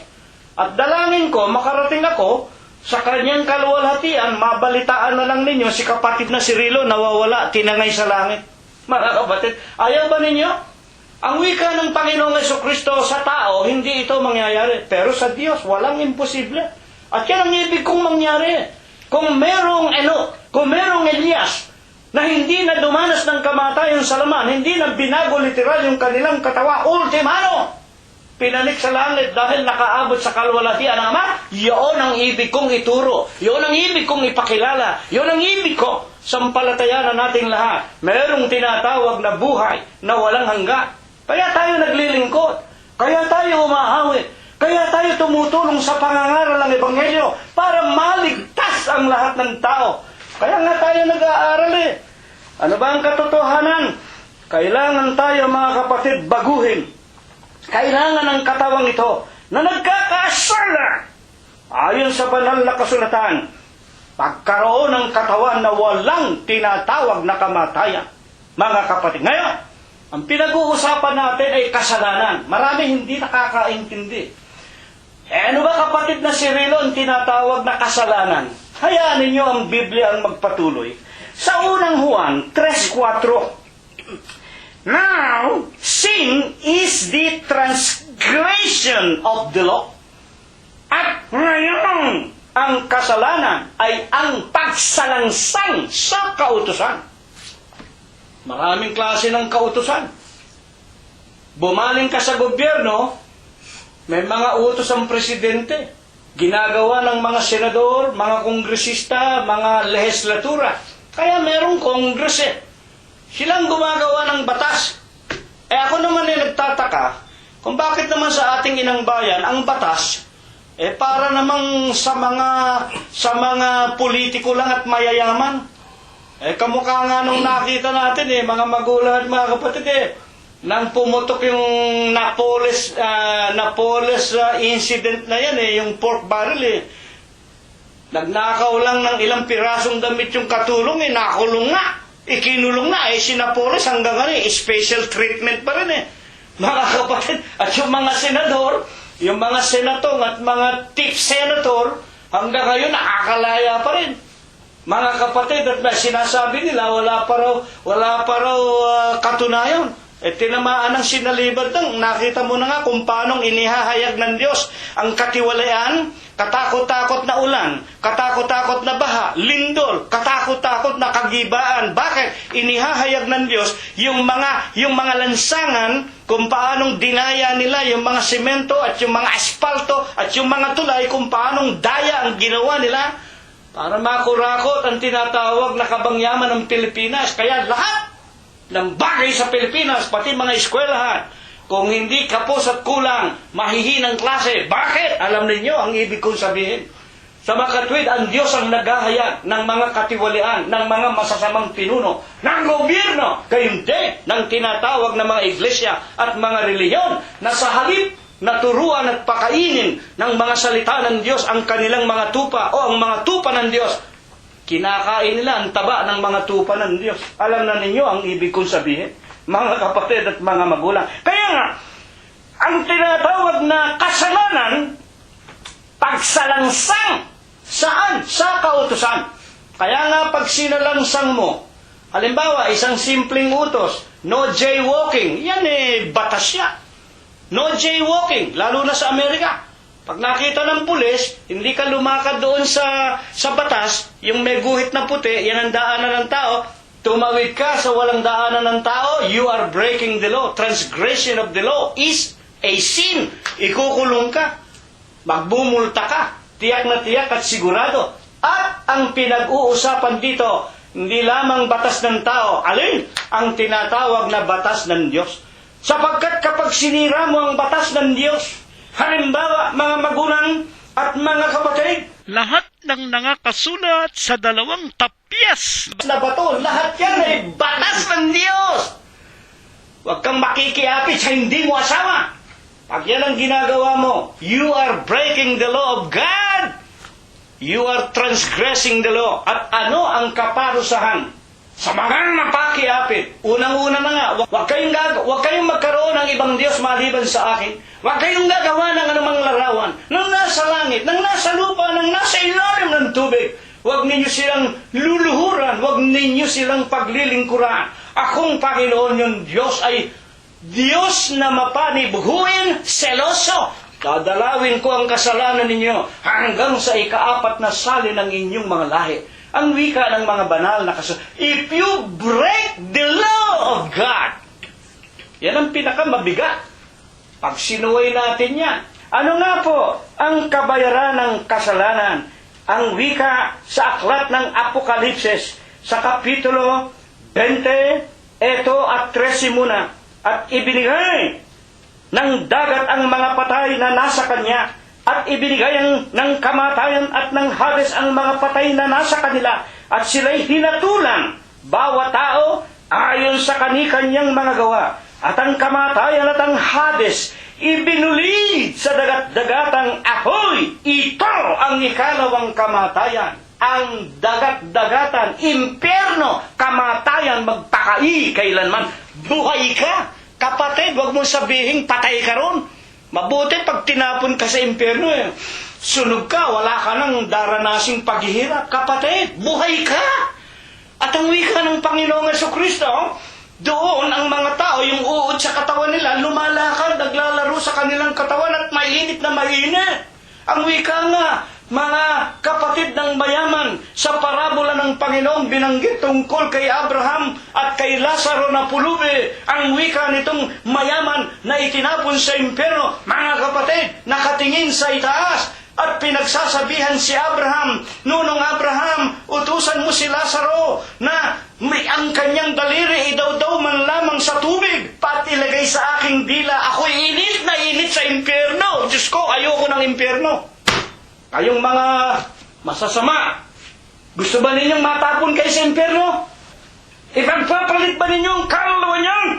At dalangin ko, makarating ako sa kanyang kaluwalhatian, mabalitaan na lang ninyo si kapatid na si Rilo nawawala, tinangay sa langit. Mga kapatid, ayaw ba ninyo? Ang wika ng Panginoong Jesucristo sa tao, hindi ito mangyayari. Pero sa Diyos, walang imposible. At yan ang ibig kong mangyari. Kung merong kung merong Elias, na hindi na dumanas ng kamatayan sa laman, hindi na binago literal yung kanilang katawa, ultimano, pinanik sa langit dahil nakaabot sa kaluwalhatian ng Ama, yun ang ibig kong ituro. Yun ang ibig kong ipakilala. Yun ang ibig ko. Sampalatayanan nating lahat. Merong tinatawag na buhay na walang hanggan. Kaya tayo naglilingkod. Kaya tayo umahawi. Kaya tayo tumutulong sa pangangaral ng Ebanghelyo para maligtas ang lahat ng tao. Kaya nga tayo nag-aaral eh. Ano ba ang katotohanan? Kailangan tayo mga kapatid baguhin. Kailangan ng katawang ito na nagkakasala ayon sa banal na kasulatan. Pagkaroon ng katawan na walang tinatawag na kamatayan. Mga kapatid, ngayon, ang pinag-uusapan natin ay kasalanan. Marami hindi nakakaintindi. Ano ba kapatid na si Rilo ang tinatawag na kasalanan? Hayaan ninyo ang Biblia ang magpatuloy. Sa unang Juan 3:4, now, sin is the transgression of the law. At ngayon, ang kasalanan ay ang pagsalangsang sa kautusan. Maraming klase ng kautusan. Bumaling ka sa gobyerno, may mga utos ang presidente. Ginagawa ng mga senador, mga kongresista, mga lehislatura. Kaya merong kongres eh. Silang gumagawa ng batas. Ako naman nagtataka kung bakit naman sa ating inang bayan ang batas para namang sa mga politiko lang at mayayaman. Kamukha nga nung nakita natin mga magulang at mga kapatid nang pumutok yung Napoles incident na yan yung pork barrel Nagnakaw lang ng ilang pirasong damit yung katulong nakulong na. Ikinulong na si Napoles hanggang special treatment pa rin mga kapatid. At yung mga senador, yung mga senatong at mga tip senator, hanggang ngayon nakakalaya pa rin. Mga kapatid, at sinasabi nila, wala pa raw katunayan. Tinamaan ng sinalibad ng, nakita mo na nga kung paanong inihahayag ng Diyos ang katiwalian, katakot-takot na ulan, katakot-takot na baha, lindol, katakot-takot na kagibaan. Bakit? Inihahayag ng Diyos yung mga lansangan, kung paanong dinaya nila yung mga semento at yung mga asfalto at yung mga tulay, kung paanong daya ang ginawa nila para makurakot ang tinatawag na kabangyaman ng Pilipinas. Kaya lahat ng bagay sa Pilipinas, pati mga eskwelahan, kung hindi kapos at kulang, mahihinang klase. Bakit? Alam ninyo ang ibig kong sabihin. Sa makatwid, ang Diyos ang naghahayag ng mga katiwalian, ng mga masasamang pinuno, ng gobyerno, gayon din ng tinatawag na mga iglesia at mga reliyon na sa halip naturuan at pakainin ng mga salita ng Diyos ang kanilang mga tupa o ang mga tupa ng Diyos. Kinakain nila ang taba ng mga tupa ng Diyos. Alam na ninyo ang ibig kong sabihin, mga kapatid at mga magulang. Kaya nga, ang tinatawag na kasalanan, pagsalangsang saan? Sa kautusan. Kaya nga pag sinalangsang mo, halimbawa isang simpleng utos, no jaywalking, yan batas siya. No jaywalking, lalo na sa Amerika. Pag nakita ng pulis, hindi ka lumakad doon sa batas, yung may guhit na puti, yan ang daanan ng tao, tumawid ka sa walang daanan ng tao, you are breaking the law. Transgression of the law is a sin. Ikukulong ka. magbumulta ka. Tiyak na tiyak at sigurado. At ang pinag-uusapan dito, hindi lamang batas ng tao. Alin? Ang tinatawag na batas ng Diyos. Sapagkat kapag sinira mo ang batas ng Diyos, halimbawa, mga magulang at mga kapatid, Lahat ng nangakasulat sa 2 tapyas na bato, lahat yan ay batas ng Diyos. Huwag kang makikiapit sa hindi mo asawa. Pag yan ang ginagawa mo, you are breaking the law of God. You are transgressing the law. At ano ang kaparusahan sa mga napakiapit? Unang-una na nga, huwag kayong magkaroon ng ibang Diyos maliban sa akin. Huwag kayong gagawa ng anumang larawan, ng nasa langit, ng nasa lupa, ng nasa ilalim ng tubig. Huwag ninyo silang luluhuran, huwag ninyo silang paglilingkuran. Akong Panginoon yung Diyos ay Diyos na mapanibughuin, seloso. Dadalawin ko ang kasalanan ninyo hanggang sa ika-4 na sali ng inyong mga lahi. Ang wika ng mga banal na if you break the law of God, yan ang pinakamabigat. Pag sinuway natin yan, ano nga po ang kabayaran ng kasalanan? Ang wika sa aklat ng Apokalipsis sa Kapitulo 20, eto at 13 muna. At ibinigay ng dagat ang mga patay na nasa kanya, at ibinigay ng kamatayan at ng Hades ang mga patay na nasa kanila, at sila'y hinatulan, bawat tao ayon sa kani-kanyang mga gawa. At ang kamatayan at ang Hades ibinuli sa dagat-dagatang apoy. Ito ang ikalawang kamatayan. Ang dagat-dagatan, impyerno, kamatayan, magpakai kailanman. Buhay ka. Kapatid, wag mong sabihin patay ka ron. Mabuti pag tinapon ka sa impyerno, sunog ka, wala ka nang daranasing paghihirap. Kapatid, buhay ka. At ang wika ng Panginoong Jesucristo, doon ang mga tao, yung uod sa katawan nila, lumalakad, naglalaro sa kanilang katawan at mainit na mainit. Ang wika nga, mga kapatid ng mayaman, sa parabola ng Panginoong binanggit tungkol kay Abraham at kay Lazaro na pulubi, ang wika nitong mayaman na itinapon sa impyerno, mga kapatid, nakatingin sa itaas, at pinagsasabihan si Abraham, nunong Abraham, utusan mo si Lazaro na ang kanyang daliri idaw-daw man lamang sa tubig, pat ilagay sa aking dila, ako'y init na init sa impyerno. Diyos ko, ayoko ng impyerno. Kayong mga masasama, gusto ba ninyong matapon kayo sa impyerno? Ipagpapalit ba ninyo ang kaluluwa niyan?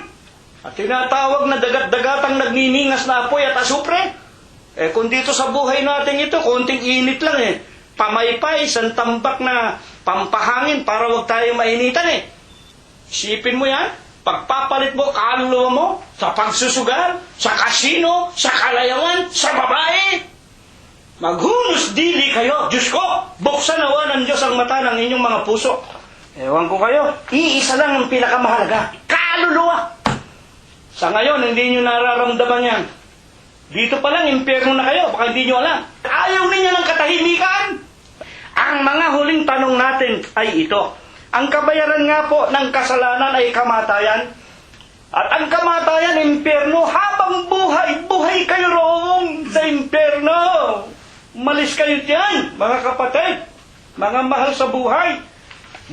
At tinatawag na dagat-dagatang nagniningas na apoy at asupre? Kung dito sa buhay natin ito, konting init lang Pamaypay, isang tambak na pampahangin para wag tayo mainitan Isipin mo yan, pagpapalit mo kaluluwa mo sa pagsusugal, sa kasino, sa kalayawan, sa babae. Maghunos dili kayo. Diyos ko, buksan nawa ng Diyos ang mata ng inyong mga puso. Ewan ko kayo, iisa lang ang pinakamahalaga, kaluluwa. Sa ngayon, hindi nyo nararamdaman yan. Dito pa lang, impyerno na kayo, baka hindi nyo alam. Ayaw ninyo ng katahimikan. Ang mga huling tanong natin ay ito. Ang kabayaran nga po ng kasalanan ay kamatayan. At ang kamatayan, impyerno, habang buhay, buhay kayo roong sa impyerno. Malis kayo diyan, mga kapatid, mga mahal sa buhay.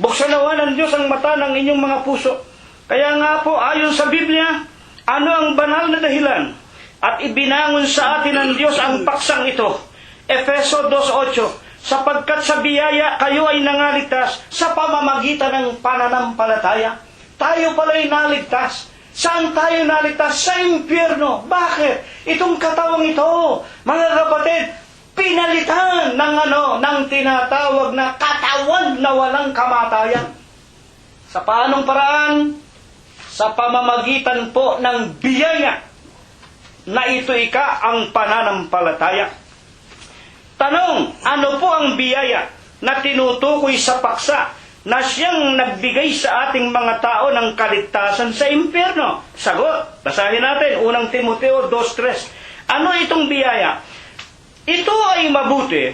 Buksan nawa ng Diyos ang mata ng inyong mga puso. Kaya nga po, ayon sa Biblia, ano ang banal na dahilan? At ibinangon sa atin ng Diyos ang paksang ito. Efeso 2:8, sapagkat sa biyaya kayo ay nangaligtas sa pamamagitan ng pananampalataya. Tayo pala'y naligtas. Saan tayo naligtas? Sa impyerno. Bakit? Itong katawang ito, mga kapatid, pinalitan ng tinatawag na katawan na walang kamatayan. Sa paanong paraan? Sa pamamagitan po ng biyaya na ito ang pananampalataya. Tanong, ano po ang biyaya na tinutukoy sa paksa na siyang nagbigay sa ating mga tao ng kaligtasan sa impyerno? Sagot, basahin natin, 1 Timoteo 2:3. Ano itong biyaya? Ito ay mabuti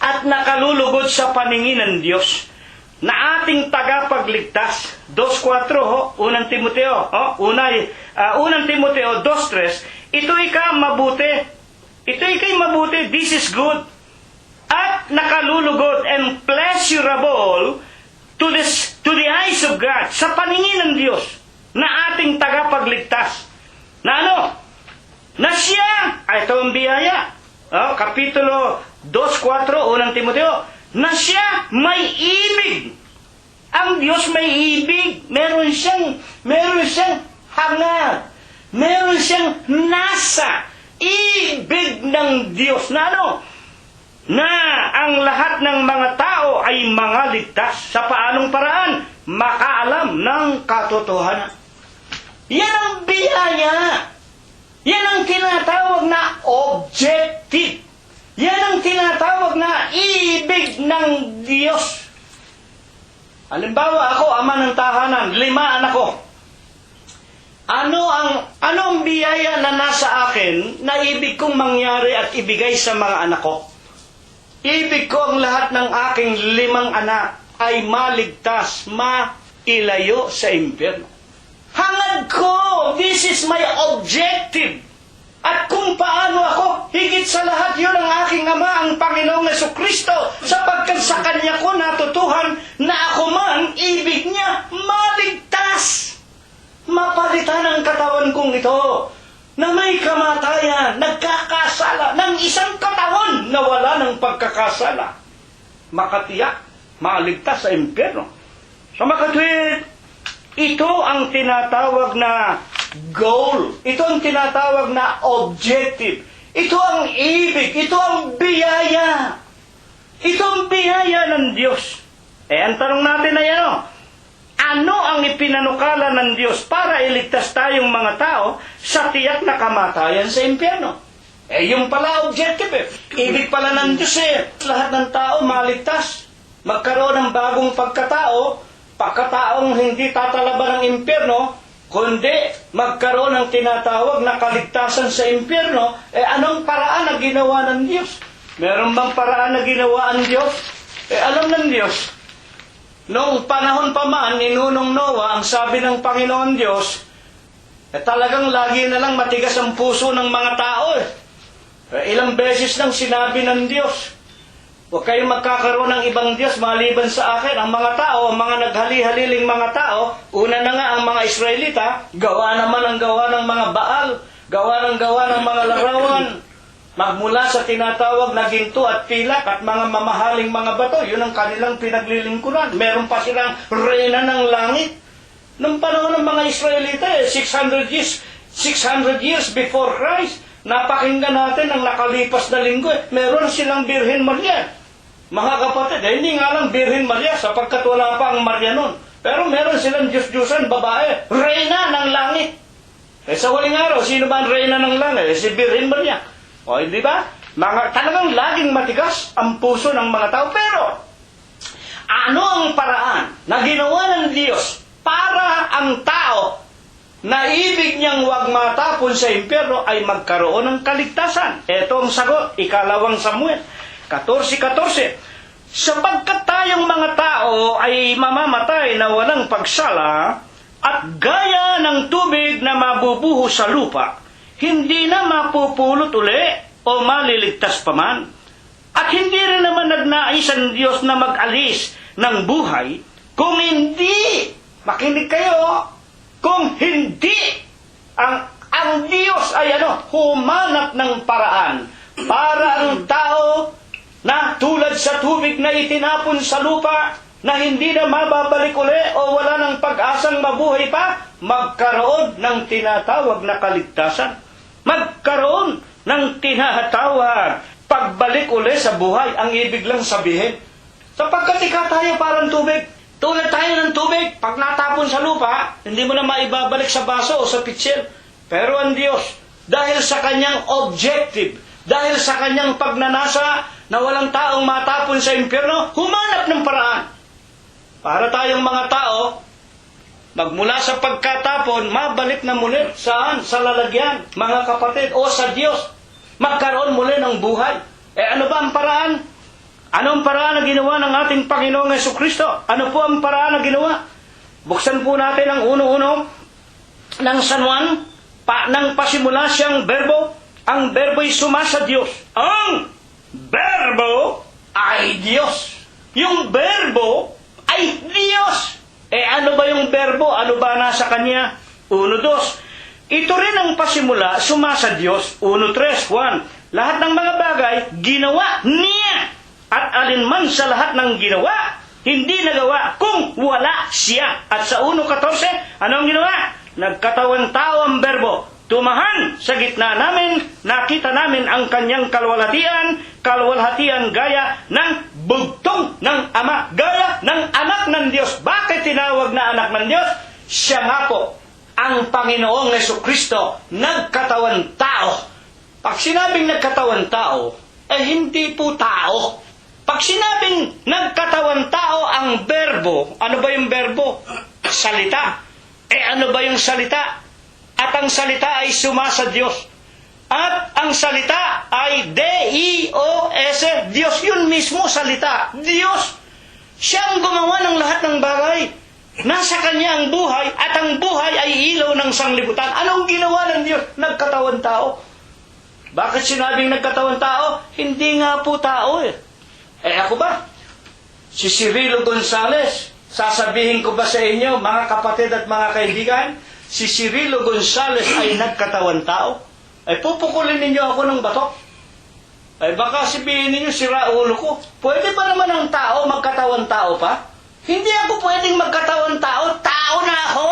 at nakalulugod sa paningin ng Diyos na ating tagapagligtas. 2:4, 1 Timoteo 2:3. Ito mabuti Ito'y kay mabuti, this is good, at nakalulugod and pleasurable to the eyes of God, sa paningin ng Diyos, na ating tagapagligtas. Na ano? Na siya, ito ang biyaya. Kapitulo 2:4, unang Timoteo, na siya may ibig. Ang Diyos may ibig. Meron siyang hangad. Meron siyang nasa ibig ng Diyos na ano? Na ang lahat ng mga tao ay mga ligtas. Sa paanong paraan? Makaalam ng katotohanan. Yan ang biyaya. Yan ang tinatawag na objective. Yan ang tinatawag na ibig ng Diyos. Halimbawa, ako, ama ng tahanan, 5 anak ko. Ano ang biyaya na nasa akin na ibig kong mangyari at ibigay sa mga anak ko? Ibig ko ang lahat ng aking 5 anak ay maligtas, mailayo sa impyerno. Hangad ko! This is my objective. At kung paano ako, higit sa lahat yun ang aking Ama, ang Panginoong Jesucristo, sapagkat sa Kanya ko natutuhan na ako man, ibig niya, maligtas. Mapalitan ang katawan kong ito, na may kamatayan, nagkakasala, ng isang katawan na wala ng pagkakasala. Makatiyak, maligtas sa impyerno. Sa makatwid, ito ang tinatawag na goal. Ito ang tinatawag na objective. Ito ang ibig. Ito ang biyaya. Ito ang biyaya ng Diyos. Ang tanong natin ay ano ang ipinanukala ng Diyos para iligtas tayong mga tao sa tiyak na kamatayan sa impyerno? Yung pala objective. Ibig pala ng Diyos lahat ng tao maligtas. Magkaroon ng bagong pagkataong hindi tatalaban ng impyerno, kundi magkaroon ng tinatawag na kaligtasan sa impyerno. Anong paraan na ginawa ng Diyos? Meron bang paraan na ginawa ang Diyos? Alam ng Diyos, noong panahon pa man, ninunong Noah, ang sabi ng Panginoon Diyos, talagang lagi na lang matigas ang puso ng mga tao. Ilang beses nang sinabi ng Diyos, huwag kayong magkakaroon ng ibang Diyos maliban sa akin. Ang mga tao, ang mga naghali-haliling mga tao, una na nga ang mga Israelita, gawa naman ang gawa ng mga Baal, gawa ng mga larawan, magmula sa tinatawag na ginto at pilak at mga mamahaling mga bato. Yun ang kanilang pinaglilingkuran. Meron pa silang reyna ng langit. Nung panahon ng mga Israelita, 600 years before Christ, napakinggan natin ang nakalipas na linggo. Meron silang Birhen Maria. Mga kapatid, hindi nga lang Birhen Maria sapagkat wala pa ang Maria nun. Pero meron silang Diyos-Diyosan, babae, reyna ng langit. Sa huling araw, sino ba ang reyna ng langit? Si Birhen Maria. Di ba? Talagang laging matigas ang puso ng mga tao. Pero, ano ang paraan na ginawa ng Diyos para ang tao na ibig niyang huwag matapon sa impyerno ay magkaroon ng kaligtasan? Ito ang sagot, 2 Samuel 14:14. Sapagkat tayong mga tao ay mamamatay na walang pagsala at gaya ng tubig na mabubuho sa lupa, hindi na mapupulot uli o maliligtas pa man. At hindi rin naman nagnais ang Diyos na mag-alis ng buhay kung hindi, makinig kayo, kung hindi ang Diyos ay humanap ng paraan para ang tao na tulad sa tubig na itinapon sa lupa na hindi na mababalik uli o wala ng pag-asang mabuhay pa, magkaroon ng tinatawag na kaligtasan. Magkaroon ng tinatawag pagbalik uli sa buhay. Ang ibig lang sabihin, sapagkat tayo parang tubig. Tulad tayo ng tubig, pag natapon sa lupa, hindi mo na maibabalik sa baso o sa pitsil. Pero ang Diyos, dahil sa kanyang objective, dahil sa kanyang pagnanasa na walang taong matapon sa impyerno, humanap ng paraan para tayong mga tao, magmula sa pagkatapon, mabalik na muli saan? Sa lalagyan, mga kapatid, o sa Diyos. Magkaroon muli ng buhay. Ano ba ang paraan? Ano ang paraan na ginawa ng ating Panginoong Jesucristo? Ano po ang paraan na ginawa? Buksan po natin ang uno-uno ng San Juan, nang pasimula siyang berbo, Ang berbo'y sumasa Diyos. Ang berbo ay Diyos. Yung berbo ay Diyos. Ano ba yung berbo? Ano ba nasa kanya? 1, 2. Ito rin ang pasimula, sumasa Diyos. 1, 3, 1. Lahat ng mga bagay, ginawa niya. At alinman sa lahat ng ginawa, hindi nagawa kung wala siya. At sa 1:14, anong ginawa? Nagkatawan tao ang berbo. Tumahan sa gitna namin, nakita namin ang kanyang kalwalhatian gaya ng bugtong ng Ama, gaya ng anak ng Diyos. Bakit tinawag na anak ng Diyos? Siya nga po, ang Panginoong Jesucristo, nagkatawan tao. Pag sinabing nagkatawan tao, hindi po tao. Pag sinabing nagkatawan tao ang berbo, ano ba yung berbo? Salita. Ano ba yung salita? At ang salita ay sumasa Diyos. At ang salita ay D-I-O-S. Diyos, yun mismo salita. Diyos. Siya ang gumawa ng lahat ng bagay. Nasa Kanya ang buhay, at ang buhay ay ilaw ng sanglibutan. Anong ginawa ng Diyos? Nagkatawan tao. Bakit sinabing nagkatawan tao? Hindi nga po tao ako ba? Si Cirilo Gonzales, sasabihin ko ba sa inyo, mga kapatid at mga kaibigan, si Cirilo Gonzales ay nagkatawan tao? Pupukulin ninyo ako ng batok. Baka sabihin ninyo, sira ulo ko. Pwede ba naman ang tao magkatawan tao pa? Hindi ako pwedeng magkatawan tao. Tao na ako!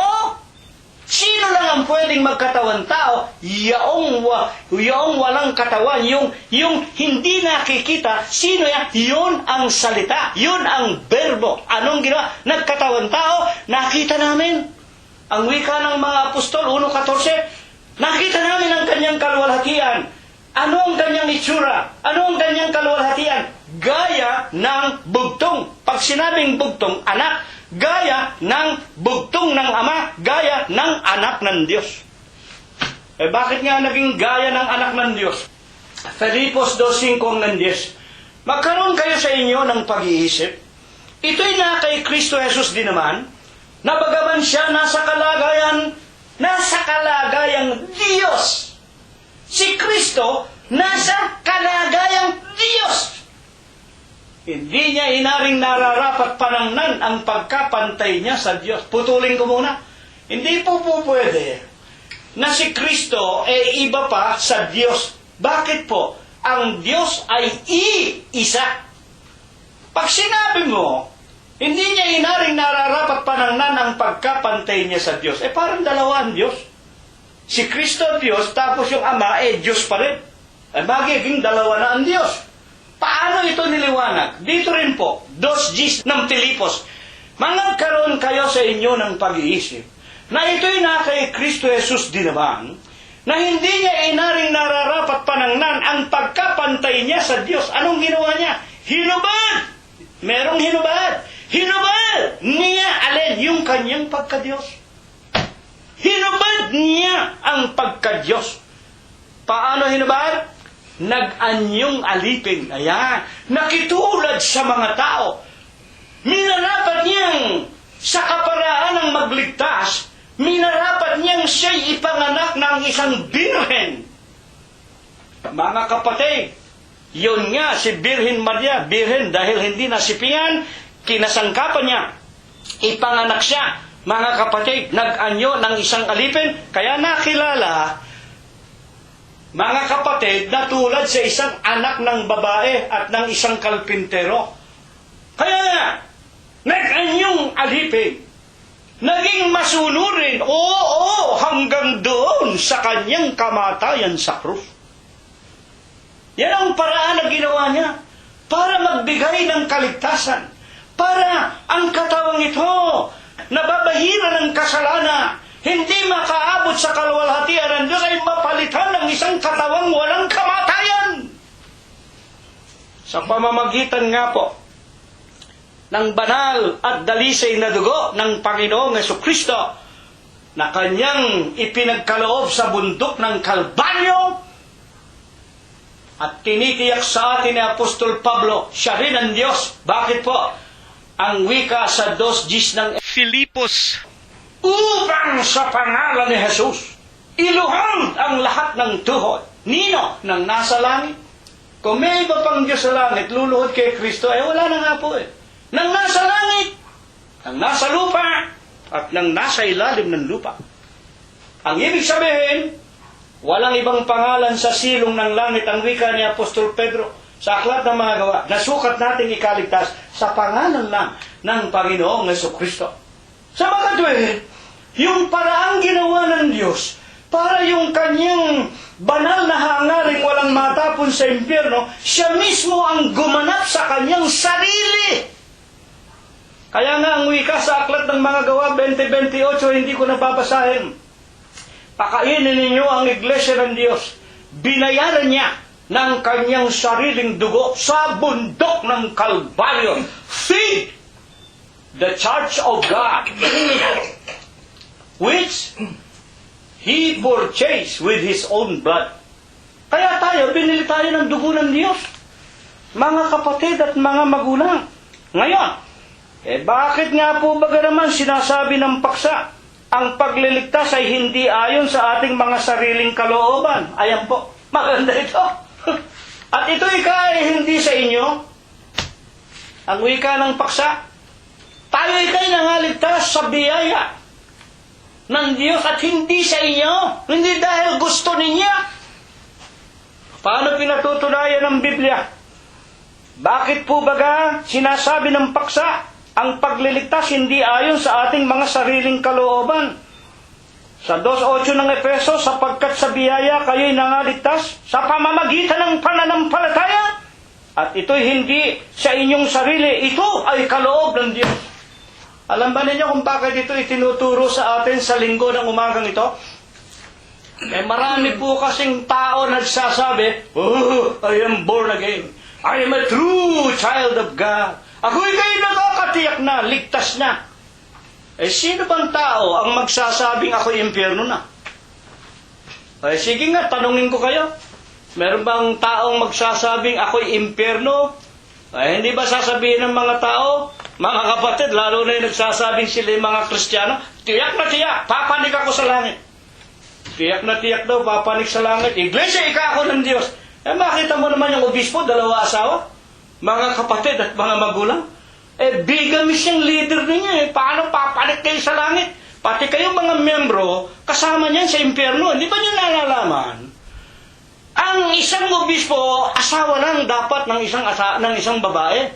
Sino lang ang pwedeng magkatawan tao? Yaong walang katawan, yung hindi nakikita. Sino yan? Yun ang salita. Yun ang berbo. Anong ginawa? Nagkatawan tao, nakita namin. Ang wika ng mga apostol, 1:14, nakita namin ang kanyang kalwalhatian. Ano ang kanyang itsura? Ano ang kanyang kalwalhatian? Gaya ng bugtong. Pag sinabing bugtong, anak, gaya ng bugtong ng Ama, gaya ng anak ng Diyos. Bakit nga naging gaya ng anak ng Diyos? Filipos 2:5 ang nandiyan. Magkaroon kayo sa inyo ng pag-iisip. Ito'y na kay Kristo Jesus din naman, na bagaman siya nasa kalagayang Diyos. Si Kristo nasa kalagayang Diyos. Hindi niya inaring nararapat panangnan ang pagkapantay niya sa Diyos. Putulin ko muna. Hindi po pwede na si Kristo iba pa sa Diyos. Bakit po? Ang Diyos ay iisa. Pag sinabi mo, hindi niya inaring nararapat panangnan ang pagkapantay niya sa Diyos. Parang dalawa ang Diyos. Si Kristo Diyos, tapos yung Ama, Diyos pa rin. Magiging dalawa na ang Diyos. Paano ito niliwanag? Dito rin po, 2:10 ng Filipos. Magkaroon kayo sa inyo ng pag-iisip na ito'y na kay Kristo Jesus din naman, na hindi niya inaring nararapat panangnan ang pagkapantay niya sa Diyos. Anong ginawa niya? Hinubad! Merong hinubad! Hinubad niya alin yung kanyang pagka-Diyos. Hinubad niya ang pagka-Diyos. Paano hinubad? Nag-anyong alipin. Ayan. Nakitulad sa mga tao. Minarapat niyang sa kaparaan ng magligtas, minarapat niyang siya'y ipanganak ng isang birhen. Mga kapatid, yun nga si Birhen Maria, birhen dahil hindi nasipingan, kinasangkapan niya. Ipanganak siya. Mga kapatid, nag-anyo ng isang alipin, kaya nakilala, mga kapatid, na tulad sa isang anak ng babae at ng isang kalpintero. Kaya, nag-anyong alipin, naging masunurin, hanggang doon sa kanyang kamatayan sa krus. Yan ang paraan na ginawa niya para magbigay ng kaligtasan, para ang katawang ito, nababahira ng kasalanan, hindi makaabot sa kalwalhatian ng Diyos, ay mapalitan ng isang katawang walang kamatayan. Sa pamamagitan nga po ng banal at dalisay na dugo ng Panginoong Jesucristo na kanyang ipinagkaloob sa bundok ng Kalbaryo, at tinitiyak sa atin ni Apostol Pablo, siya rin ang Diyos. Bakit po? Ang wika sa 2:10 ng Filipos, upang sa pangalan ni Jesus, iluhod ang lahat ng tuhod Nino ng nasa langit? Kung may iba pang Diyos sa langit, luluhod kay Kristo, wala na nga po eh. Nang nasa langit, nang nasa lupa, at nang nasa ilalim ng lupa. Ang ibig sabihin, walang ibang pangalan sa silong ng langit ang wika ni Apostol Pedro sa Aklat ng Mga Gawa. Nasukat natin ikaligtas sa pangalan lang ng Panginoong Jesucristo. Sa mga tuwid, yung paraang ginawa ng Diyos para yung kanyang banal na hangaring walang matapon sa impyerno, siya mismo ang gumanap sa kanyang sarili. Kaya nga ang wika sa Aklat ng Mga Gawa 20:28, hindi ko nababasahin. Pakainin ninyo ang iglesia ng Diyos. Binayaran niya ng kanyang sariling dugo sa bundok ng Kalbaryo. Feed the church of God, which He purchased with His own blood. Kaya tayo, binili tayo ng dugo ng Diyos. Mga kapatid at mga magulang. Ngayon, bakit nga po ba naman sinasabi ng paksa, ang pagliligtas ay hindi ayon sa ating mga sariling kalooban? Ayan po, maganda ito. At ito ay hindi sa inyo. Ang wika ng paksa, tayo ika'y nangaligtas sa biyaya ng Diyos at hindi sa inyo. Hindi dahil gusto ninyo. Paano pinatutunayan ng Biblia? Bakit po baga sinasabi ng paksa, ang pagliligtas hindi ayon sa ating mga sariling kalooban? Sa 2:8 ng Efeso, sapagkat sa biyaya kayo'y nangaligtas sa pamamagitan ng pananampalataya. At ito'y hindi sa inyong sarili, ito ay kaloob ng Diyos. Alam ba ninyo kung bakit ito itinuturo sa atin sa linggo ng umagang ito? Marami po kasing tao nagsasabi, "Oh, I am born again. I am a true child of God. Ako'y kayo nakakatiyak na, ligtas na." Sino bang tao ang magsasabing ako'y impyerno na? Sige nga, tanungin ko kayo. Meron bang taong magsasabing ako'y impyerno? Hindi ba sasabihin ng mga tao, mga kapatid, lalo na yung nagsasabing sila yung mga Kristiyano, tiyak na tiyak, papanik ako sa langit. Tiyak na tiyak daw, papanik sa langit. Iglesia, ika ako ng Diyos. Makita mo naman yung obispo, 2 asawa, mga kapatid at mga magulang. Bigamis yung leader niya. Paano papanik kayo sa langit? Pati kayong mga membro, kasama niyan sa impyerno. Hindi ba niyo nalalaman? Ang isang obispo, asawa lang dapat ng isang babae.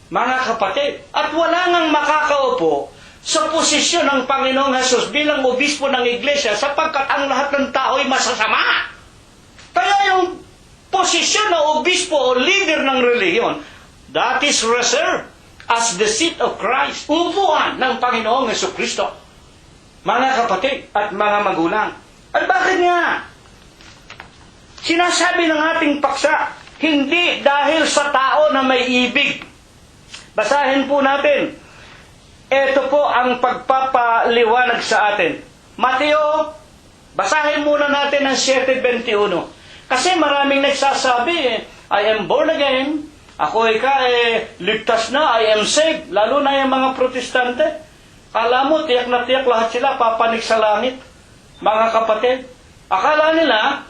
Mga kapatid. At wala nang makakaupo sa posisyon ng Panginoong Hesus bilang obispo ng iglesia sapagkat ang lahat ng tao ay masasama. Kaya yung posisyon ng obispo o leader ng reliyon, that is reserved as the seat of Christ, upuan ng Panginoong Jesucristo. Mga kapatid at mga magulang. At bakit nga? Sinasabi ng ating paksa, hindi dahil sa tao na may ibig. Basahin po natin. Ito po ang pagpapaliwanag sa atin. Mateo, basahin muna natin ang 7:21. Kasi maraming nagsasabi, I am born again. Ako ligtas na, I am saved. Lalo na yung mga protestante. Kala mo, tiyak na tiyak lahat sila papanik sa langit. Mga kapatid, akala nila,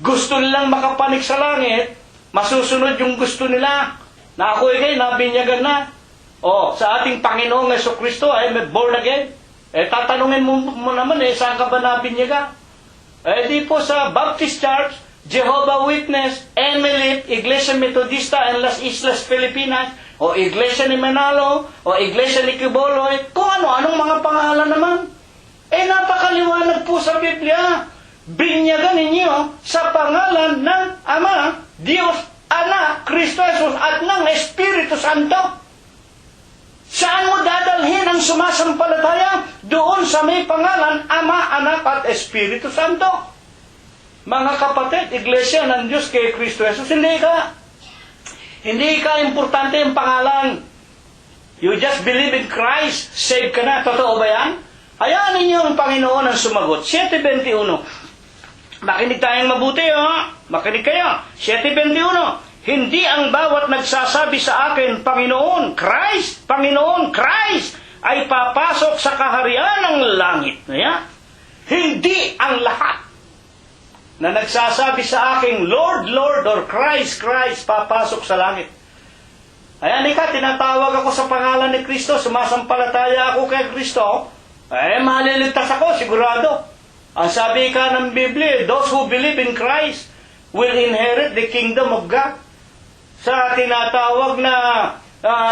gusto nilang makapanik sa langit, masusunod yung gusto nila. Na ako nabinyagan na. Sa ating Panginoong Jesucristo, I am born again. Tatanungin mo naman, saan ka ba nabinyagan? Di po sa Baptist Church, Jehovah Witness, Emelit, Iglesia Metodista en Las Islas Filipinas, o Iglesia ni Manalo, o Iglesia ni Quiboloy, kung anong mga pangalan naman. Napakaliwanag po sa Biblia. Binyagan ninyo sa pangalan ng Ama, Diyos, Anak, Kristo Jesus, at ng Espiritu Santo. Saan mo dadalhin ang sumasampalataya? Doon sa may pangalan, Ama, Anak, at Espiritu Santo. Mga kapatid, iglesia ng Diyos kay Kristo Jesus, hindi ka importante ang pangalan. You just believe in Christ, save ka na. Totoo ba yan? Hayaan ninyo ang Panginoon ang sumagot. 7:21. Makinig tayong mabuti, Makinig kayo. 7:21. Hindi ang bawat nagsasabi sa akin, Panginoon, Christ, ay papasok sa kaharian ng langit. Hindi ang lahat. na nagsasabi sa aking, Lord, Lord, or Christ, Christ, papasok sa langit. Ayan, tinatawag ako sa pangalan ni Kristo, sumasampalataya ako kay Kristo, maliligtas ako, sigurado. Ang sabi ka ng Biblia, those who believe in Christ will inherit the kingdom of God. Sa tinatawag na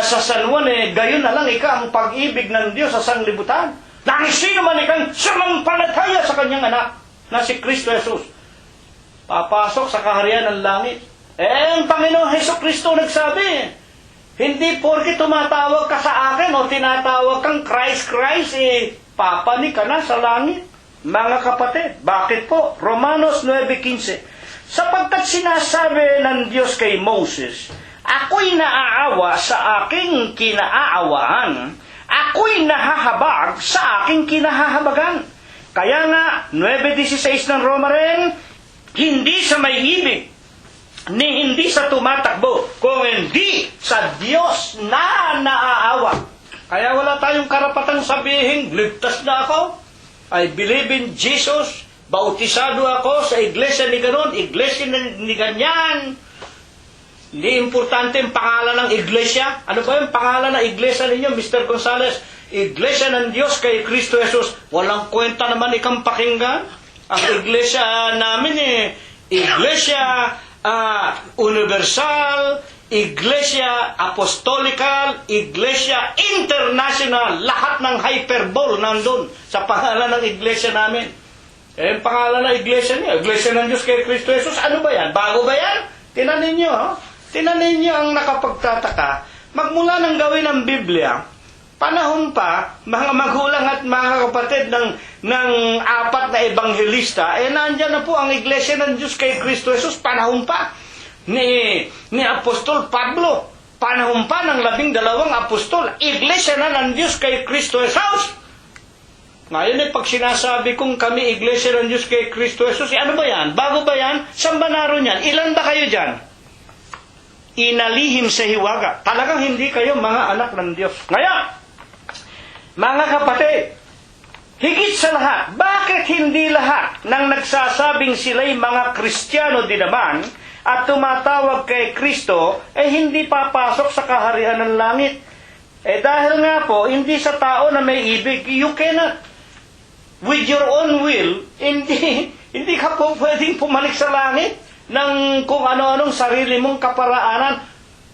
sa San Juan, gayon na lang ang pag-ibig ng Diyos sa sanglibutan. Nang sino man ikang sumampalataya sa kanyang anak, na si Kristo Jesus, papasok sa kaharian ng langit. Ang Panginoong Hesus Kristo nagsabi, hindi porke tumatawag ka sa akin o tinatawag kang Christ, Christ, papani ka na sa langit. Mga kapatid, bakit po? Romanos 9:15. Sapagkat sinasabi ng Diyos kay Moses, ako'y naaawa sa aking kinaaawaan, ako'y nahahabag sa aking kinahahabagan. Kaya nga, 9:16 ng Roma rin, hindi sa may ibig, ni hindi sa tumatakbo, kung hindi sa Diyos na naaawa. Kaya wala tayong karapatang sabihin, ligtas na ako, I believe in Jesus, bautisado ako sa iglesia ni ganon, iglesia ni ganyan. Hindi importante yung pangalan ng iglesia. Ano ba yung pangalan ng iglesia ninyo, Mr. Gonzales? Iglesia ng Diyos kay Kristo Jesus. Walang kwenta naman ikang pakinggan. Ang iglesia namin iglesia universal, iglesia apostolical, iglesia international. Lahat ng hyperbole nandun sa pangalan ng iglesia namin. Ang pangalan ng iglesia niya, iglesia ng Diyos kay Kristo Jesus. Ano ba yan? Bago ba yan? Tinanin nyo, Tinanin nyo ang nakapagtataka. Magmula ng gawin ng Biblia, panahon pa, mga magulang at mga kapatid ng apat na ebanghelista, nandyan na po ang iglesia ng Diyos kay Kristo Jesus, panahon pa ni Apostol Pablo, panahon pa ng 12 apostol, iglesia na ng Diyos kay Kristo Jesus. Ngayon pag sinasabi kong kami iglesia ng Diyos kay Kristo Jesus, ano ba yan? Bago ba yan? Saan ba naroon yan? Ilan ba kayo dyan? Inalihim sa hiwaga. Talagang hindi kayo mga anak ng Diyos. Ngayon, mga kapatid, higit sa lahat, bakit hindi lahat ng nagsasabing sila'y mga Kristiyano din naman at tumatawag kay Kristo, hindi papasok sa kaharian ng langit? Dahil nga po, hindi sa tao na may ibig, you cannot, with your own will, hindi ka po pwedeng pumalik sa langit ng kung ano-anong sarili mong kaparaanan,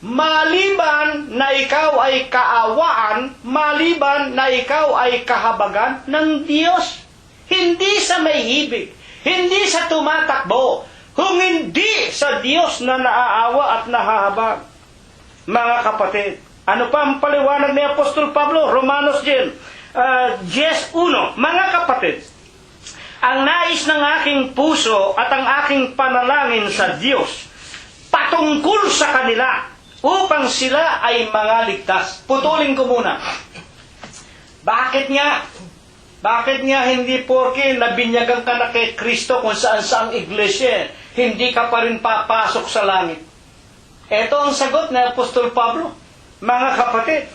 maliban na ikaw ay kaawaan, maliban na ikaw ay kahabagan ng Diyos. Hindi sa may ibig, hindi sa tumatakbo, kung hindi sa Diyos na naaawa at nahahabag. Mga kapatid, ano pa ang paliwanag ni Apostol Pablo? Romanos 10:1. Mga kapatid, ang nais ng aking puso at ang aking panalangin sa Diyos patungkol sa kanila upang sila ay mga ligtas. Putulin ko muna. Bakit nga? Bakit nga hindi porke nabinyagan ka na kay Kristo kung saan-saang iglesia, hindi ka pa rin papasok sa langit? Ito ang sagot ni Apostol Pablo. Mga kapatid,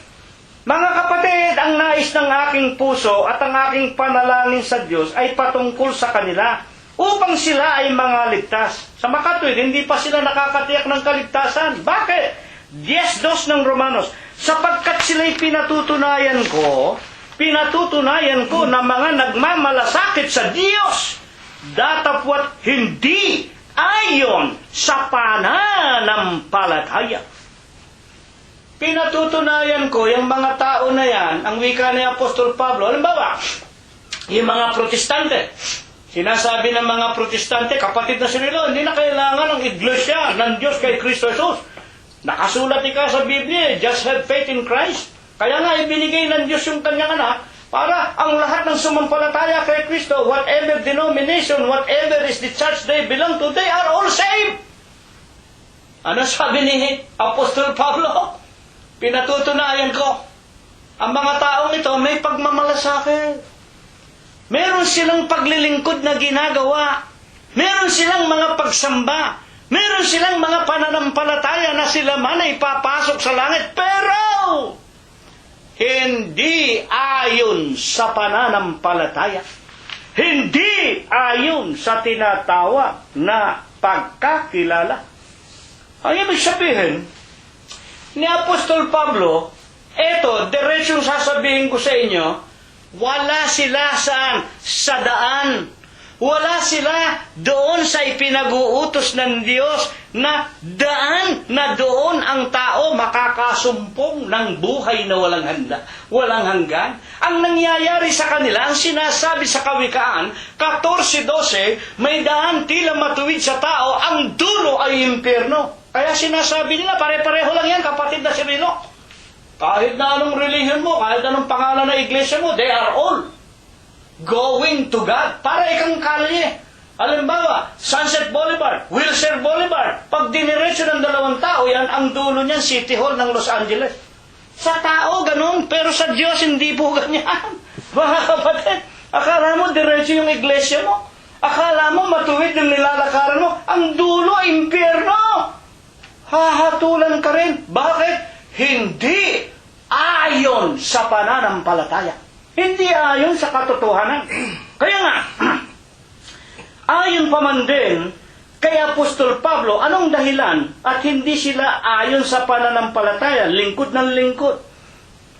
ang nais ng aking puso at ang aking panalangin sa Diyos ay patungkol sa kanila upang sila ay mga ligtas. Sa makatwid, hindi pa sila nakakatiyak ng kaligtasan. Bakit? 10:2 ng Romanos, sapagkat sila'y pinatutunayan ko na mga nagmamalasakit sa Diyos, datapwat hindi ayon sa pananampalataya. Pinatutunayan ko yung mga tao na yan, ang wika ni Apostol Pablo, halimbawa, yung mga protestante. Sinasabi ng mga protestante, kapatid na sila, hindi na kailangan ng iglesia ng Diyos kay Kristo Jesus. Nakasulat ika sa Biblia, just have faith in Christ. Kaya nga, ibinigay ng Diyos yung kanyang anak, para ang lahat ng sumampalataya kay Kristo, whatever denomination, whatever is the church they belong to, they are all saved. Ano sabi ni Apostol Pablo? Pinatutunayan ko, ang mga taong ito may pagmamalasakit. Meron silang paglilingkod na ginagawa. Meron silang mga pagsamba. Meron silang mga pananampalataya na sila man ay papasok sa langit. Pero, hindi ayon sa pananampalataya. Hindi hindi ayon sa tinatawag na pagkakilala. Ang ibig sabihin, ni Apostol Pablo, eto, diretsong sasabihin ko sa inyo, wala sila saan? Sa daan. Wala sila doon sa ipinag-uutos ng Diyos na daan na doon ang tao makakasumpong ng buhay na walang handa, walang hanggan. Ang nangyayari sa kanila, ang sinasabi sa Kawikaan 14:12, may daan tila matuwid sa tao, ang dulo ay impyerno. Kaya sinasabi nila, pare-pareho lang yan, kapatid na Cirilo. Kahit na anong relihiyon mo, kahit anong pangalan na iglesia mo, they are all going to God. Para ikang kalye. Halimbawa, Sunset Boulevard, Wilshire Boulevard. Pag diniretso ng dalawang tao, yan ang dulo niyan, City Hall ng Los Angeles. Sa tao, ganun. Pero sa Diyos, hindi po ganyan. Mga kapatid, akala mo diretso yung iglesia mo. Akala mo matuwid yung nilalakaran mo. Ang dulo, impyerno. Hahatulan ka rin. Bakit? Hindi ayon sa pananampalataya. Hindi ayon sa katotohanan. Kaya nga, ayon pa man din kay Apostol Pablo, anong dahilan at hindi sila ayon sa pananampalataya, lingkod ng lingkod,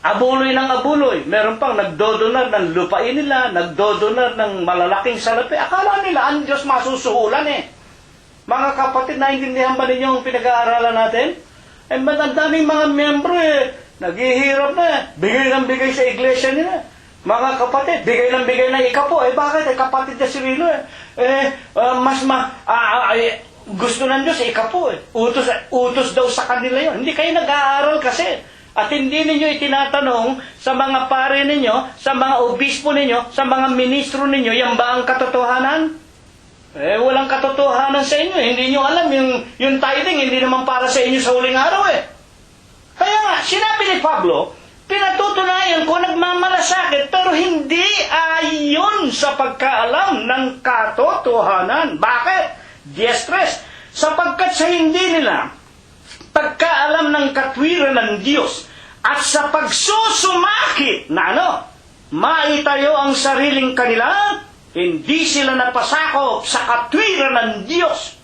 abuloy ng abuloy, meron pang nagdodonar ng lupain nila, nagdodonar ng malalaking salapi. Akala nila ang Diyos masusuhulan eh. Mga kapatid, naintindihan ba ninyo ang pinag-aaralan natin? Eh, ang daming mga miyembro eh, naghihirap na eh, bigay ng bigay sa iglesia nila. Mga kapatid, bigay ng bigay na ikapo. Eh bakit? Eh kapatid na Cirilo eh. Gusto ng Diyos, ikapo eh. Utos daw sa kanila yon. Hindi kayo nag-aaral kasi. At hindi ninyo itinatanong sa mga pare ninyo, sa mga obispo ninyo, sa mga ministro ninyo, yan ba ang katotohanan? Eh, walang katotohanan sa inyo. Hindi nyo alam yung tithing, hindi naman para sa inyo sa huling araw eh. Kaya nga, sinabi ni Pablo, pinatutunayan ko nagmamalasakit pero hindi ayon sa pagkaalam ng katotohanan. Bakit? 10:3. Sapagkat sa hindi nila pagkaalam ng katwiran ng Diyos at sa pagsusumakit na maitayo ang sariling kanila, hindi sila napasakop sa katwiran ng Diyos.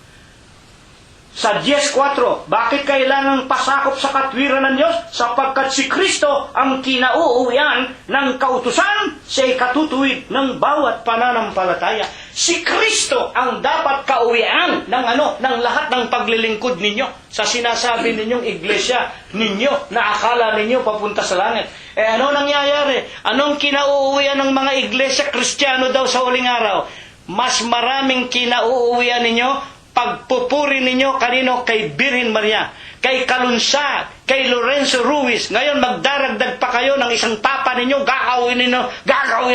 Sa 10:4, bakit kailangang pasakop sa katwiran ng Diyos? Sapagkat si Kristo ang kinauuwian ng kautusan sa ikatutuwid ng bawat pananampalataya. Si Kristo ang dapat kauwian ng lahat ng paglilingkod ninyo sa sinasabi ninyong iglesia ninyo na akala ninyo papunta sa langit. Eh ano nangyayari? Anong kinauuwian ng mga iglesia Kristiyano daw sa huling araw? Mas maraming kinauuwian ninyo pagpupuri ninyo kanino? Kay Birhen Maria, kay Kalunsad, kay Lorenzo Ruiz. Ngayon magdaragdag pa kayo ng isang papa ninyo, gagawin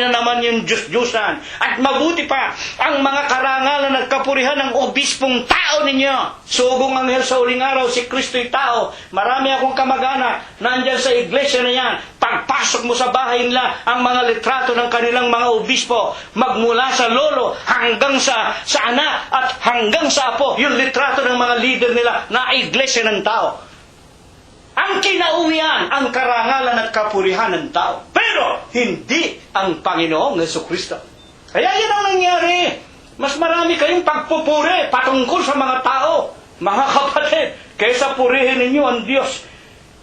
na naman yung Diyos-Diyosan. At mabuti pa, ang mga karangalan at kapurihan ng obispong tao ninyo. Sugong anghel sa uling araw, si Kristo'y tao. Marami akong kamag-anak, nandyan sa iglesia na yan. Pagpasok mo sa bahay nila, ang mga litrato ng kanilang mga obispo, magmula sa lolo hanggang sa anak at hanggang sa apo, yung litrato ng mga leader nila na iglesia ng tao. Ang kinauwian, ang karangalan at kapurihan ng tao. Pero, hindi ang Panginoong Jesucristo. Kaya yan ang nangyari. Mas marami kayong pagpupuri patungkol sa mga tao, mga kapatid, kaysa purihin ninyo ang Diyos.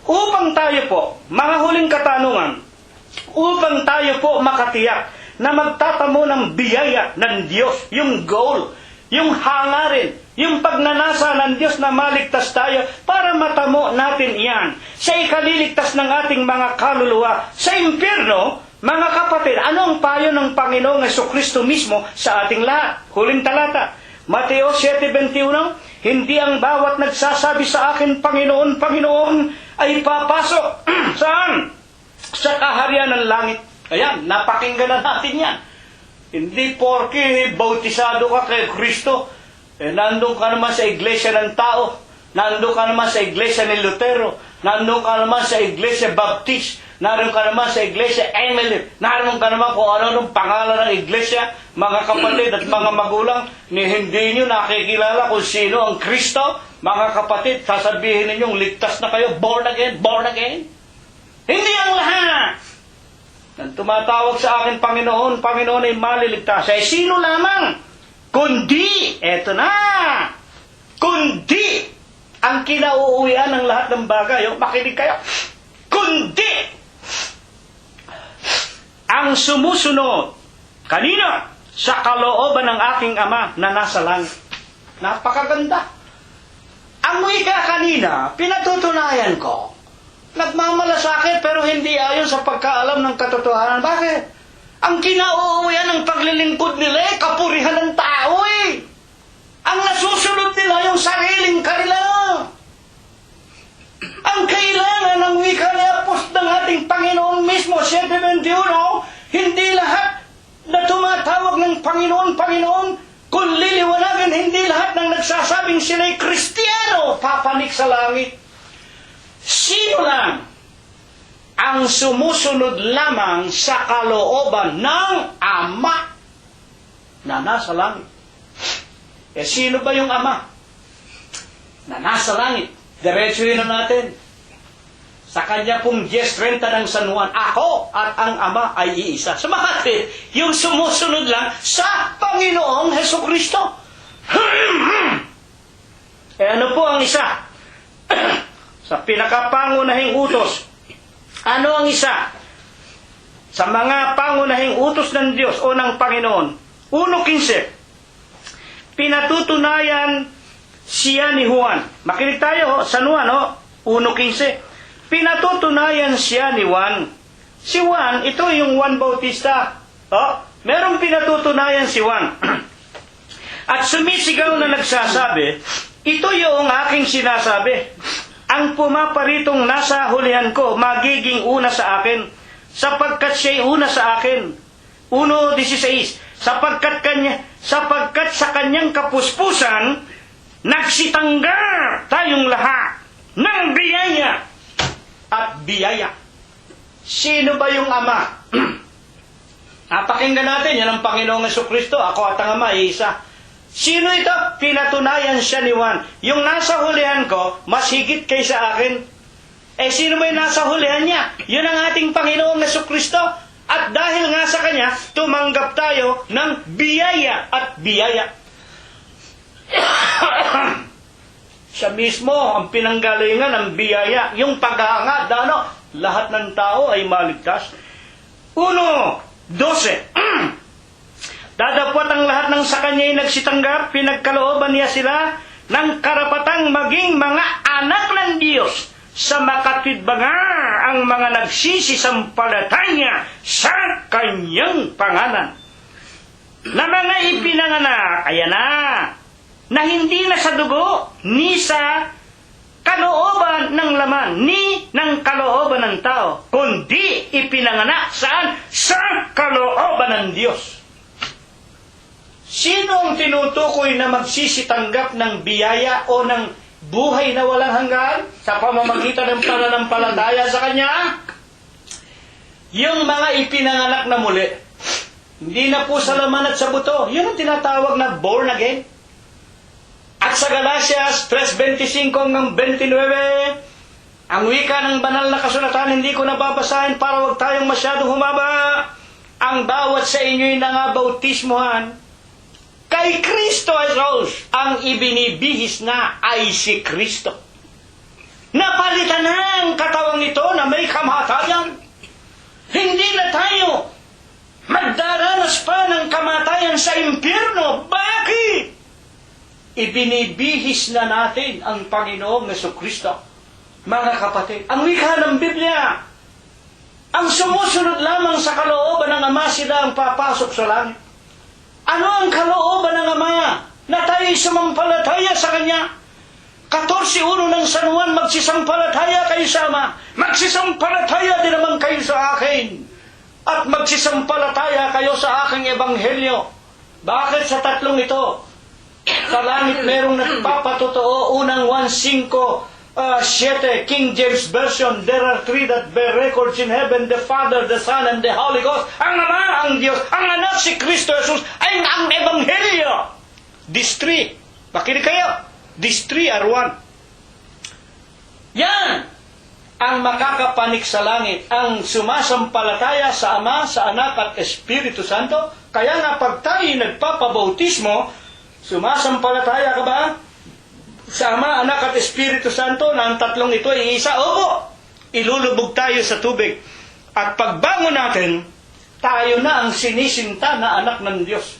Upang tayo po, mga huling katanungan, upang tayo po makatiyak na magtatamo ng biyaya ng Diyos, yung goal, yung hangarin, yung pagnanasa ng Diyos na maligtas tayo para matamo natin iyan sa ikaliligtas ng ating mga kaluluwa sa impyerno. Mga kapatid, ano ang payo ng Panginoong Jesucristo mismo sa ating lahat? Huling talata, Mateo 7:21, hindi ang bawat nagsasabi sa akin, Panginoon, Panginoon, ay papasok saan? Sa kaharian ng langit. Ayan, napakinggan na natin yan. Hindi porke bautisado ka kay Kristo, nandun ka naman sa iglesia ng tao, nandun ka naman sa iglesia ni Lutero, nandun ka naman sa iglesia Baptist, nandun ka naman sa iglesia Emily, nandun ka naman kung ano pangalan ng iglesia. Mga kapatid at mga magulang, hindi nyo nakikilala kung sino ang Kristo. Mga kapatid, sasabihin ninyong ligtas na kayo, born again, born again. Hindi ang lahat. Nang tumatawag sa akin, Panginoon, Panginoon ay maliligtas. Ay sino lamang? Kundi, eto na, kundi, ang kinauuwian ng lahat ng bagay. Makinig kayo. Kundi, ang sumusunod, kanina, sa kalooban ng aking Ama na nasa langit. Napakaganda. Ang wika kanina, pinatutunayan ko. Nagmamalasakit pero hindi ayon sa pagkaalam ng katotohanan. Bakit? Ang kinauuwian ng paglilingkod nila kapurihan ng tao eh. Ang nasusunod nila yung sariling kanila. Ang kailangan ng wika ni Apostol ng ating Panginoon mismo, 7:21, hindi lahat na tumatawag ng Panginoon, Panginoon, kung liliwanagan, hindi lahat ng nagsasabing sila'y Kristiyano, papanik sa langit. Sino lang ang sumusunod lamang sa kalooban ng Ama na nasa langit? Sino ba yung Ama na nasa langit? Diretsuhin na natin. Sa kanya pong 10:30 ng San Juan, ako at ang Ama ay iisa. Sumakit, yung sumusunod lang sa Panginoong Hesukristo. Ano po ang isa? Sa pinakapangunahing utos. Ano ang isa? Sa mga pangunahing utos ng Diyos o ng Panginoon. 1:15. Pinatutunayan siya ni Juan. Makinig tayo, San Juan, 1:15. Pinatutunayan siya ni Juan. Si Juan, ito yung Juan Bautista. Merong pinatutunayan si Juan. At sumisigaw na nagsasabi, ito yung aking sinasabi. Ang pumaparitong nasa hulihan ko, magiging una sa akin, sapagkat siya'y una sa akin. 1:16. Sapagkat sa kanyang kapuspusan, nagsitanggar tayong lahat ng biyaya at biyaya. Sino ba yung Ama? Pakinggan natin, yan ang Panginoong Jesucristo. Ako at ang Ama ay isa. Sino ito? Pinatunayan siya ni Juan. Yung nasa hulihan ko, mas higit kaysa akin. Sino ba yung nasa hulihan niya? Yun ang ating Panginoong Jesucristo. At dahil nga sa Kanya, tumanggap tayo ng biyaya at biyaya. Siya mismo ang pinanggalingan ng biyaya. Yung paghahangad, lahat ng tao ay maligtas. 1:12. Dadapot ang lahat ng sa kanya ay nagsitanggap, pinagkalooban niya sila ng karapatang maging mga anak ng Diyos sa makatwidbangan ang mga nagsisisampalataya sa kanyang pangalan. Na mga ipinanganak, ayan na hindi na sa dugo, ni sa kalooban ng laman, ni ng kalooban ng tao, kundi ipinanganak saan? Sa kalooban ng Diyos. Sino ang tinutukoy na magsisitanggap ng biyaya o ng buhay na walang hanggan sa pamamagitan ng pananampalataya sa Kanya? Yung mga ipinanganak na muli. Hindi na po sa laman at sa buto. Yun ang tinatawag na born again. At sa Galatias 3:25-29, ang wika ng banal na kasulatan, hindi ko nababasahin para wag tayong masyadong humaba. Ang bawat sa inyo'y nangabautismohan kay Kristo Jesus, ang ibinibihis na ay si Kristo. Napalitan na ang katawang ito na may kamatayan. Hindi na tayo magdaranas pa ng kamatayan sa impyerno. Bakit? Ibinibihis na natin ang Panginoong Jesucristo. Mga kapatid, ang wika ng Biblia, ang sumusunod lamang sa kalooban ng Ama, sila ang papasok sa langit. Ano ang kalooban ng Ama? Na tayo'y sumampalataya sa Kanya. 14:1 ng San Juan, magsisampalataya kayo sa Ama. Magsisampalataya din naman kayo sa akin. At magsisampalataya kayo sa aking ebanghelyo. Bakit sa tatlong ito? Sa langit merong nagpapatotoo. Unang 1:5-7, King James Version, there are three that bear records in heaven, the Father, the Son, and the Holy Ghost. Ang Ama, ang Diyos, ang Anak, si Kristo Jesus, ay ang Ebanghelyo. These three, makinig kayo, these three are one. Yan ang makakapanik sa langit, ang sumasampalataya sa Ama, sa Anak at Espiritu Santo. Kaya nga pag tayo nagpapabautismo, sumasampalataya ka ba sa Ama, Anak at Espiritu Santo na ang tatlong ito ay isa? Opo! Ilulubog tayo sa tubig. At pagbangon natin, tayo na ang sinisinta na anak ng Diyos.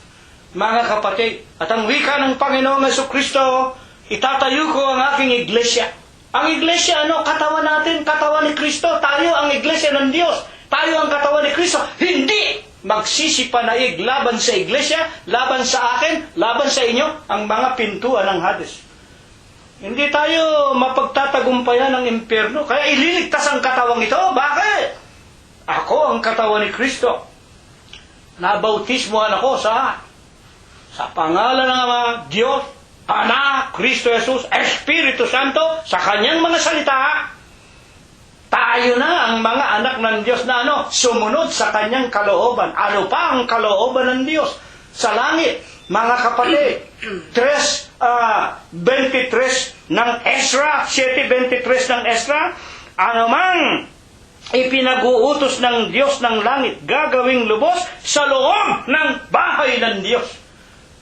Mga kapatid, at ang wika ng Panginoong Jesucristo, itatayo ko ang aking iglesia. Ang iglesia, katawan natin, katawan ni Kristo. Tayo ang iglesia ng Diyos. Tayo ang katawan ni Kristo. Hindi magsisipanaig laban sa iglesia, laban sa akin, laban sa inyo, ang mga pintuan ng Hades. Hindi tayo mapagtatagumpayan ng impyerno. Kaya ililigtas ang katawang ito. Bakit? Ako ang katawan ni Kristo. Nabautismohan ako sa pangalan ng Ama, Diyos, Anak, Kristo Jesus, Espiritu Santo, sa Kanyang mga salita. Tayo na ang mga anak ng Diyos na sumunod sa Kanyang kalooban. Ano pa ang kalooban ng Diyos? Sa langit, mga kapatid, 23 ng Ezra, 7:23 ng Ezra, anumang ipinag-uutos ng Diyos ng langit, gagawing lubos sa loob ng bahay ng Diyos.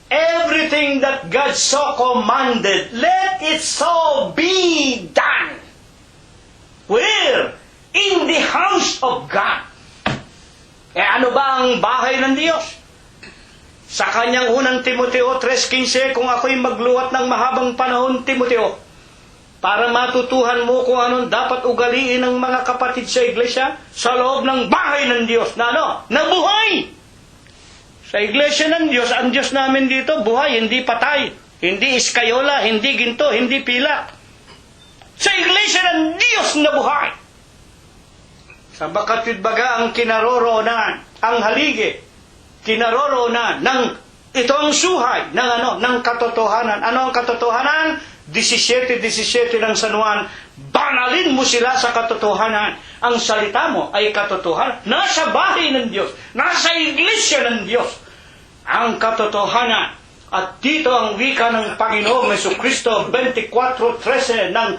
Everything that God so commanded, let it so be done. Where? In the house of God. Ano ba ang bahay ng Diyos? Sa kanyang unang Timoteo 3:15, kung ako'y magluwat ng mahabang panahon, Timoteo, para matutuhan mo kung anong dapat ugaliin ng mga kapatid sa iglesia sa loob ng bahay ng Diyos na na buhay. Sa iglesia ng Diyos, ang Diyos namin dito, buhay, hindi patay, hindi iskayola, hindi ginto, hindi pila. Sa iglesia ng Diyos na buhay. Sa bakatid baga ang kinaroroonan, ang haligi, kinaroroonan ng ito ang suhay ng katotohanan. Ano ang katotohanan? 17 ng San Juan, banalin mo sila sa katotohanan. Ang salita mo ay katotohanan. Nasa bahay ng Diyos, nasa iglesia ng Diyos, ang katotohanan. At dito ang wika ng Panginoong Jesucristo, 24:13 ng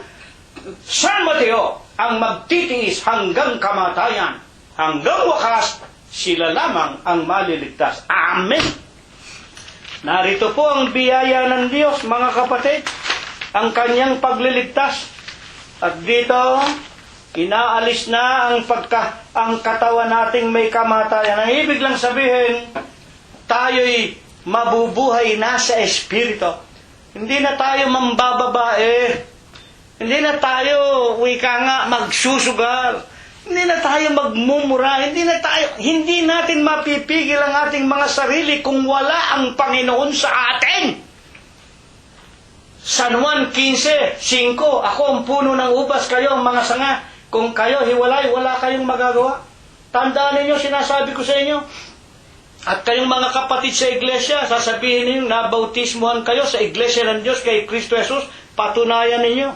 San Mateo, ang magtitiis hanggang kamatayan, hanggang wakas, sila lamang ang maliligtas. Amen! Narito po ang biyaya ng Diyos, mga kapatid, ang kanyang pagliligtas. At dito, inaalis na ang katawan nating may kamatayan. Ang ibig lang sabihin, tayo'y mabubuhay na sa Espiritu. Hindi na tayo mambababae. Hindi na tayo, magsusugal. Hindi na tayo magmumura. Hindi natin mapipigil ang ating mga sarili kung wala ang Panginoon sa atin. San Juan 15:5, ako ang puno ng ubas, kayo ang mga sanga. Kung kayo hiwalay, wala kayong magagawa. Tandaan ninyo, sinasabi ko sa inyo. At kayong mga kapatid sa iglesia, sasabihin ninyo, nabautismuhan kayo sa iglesia ng Diyos kay Kristo Jesus, patunayan ninyo.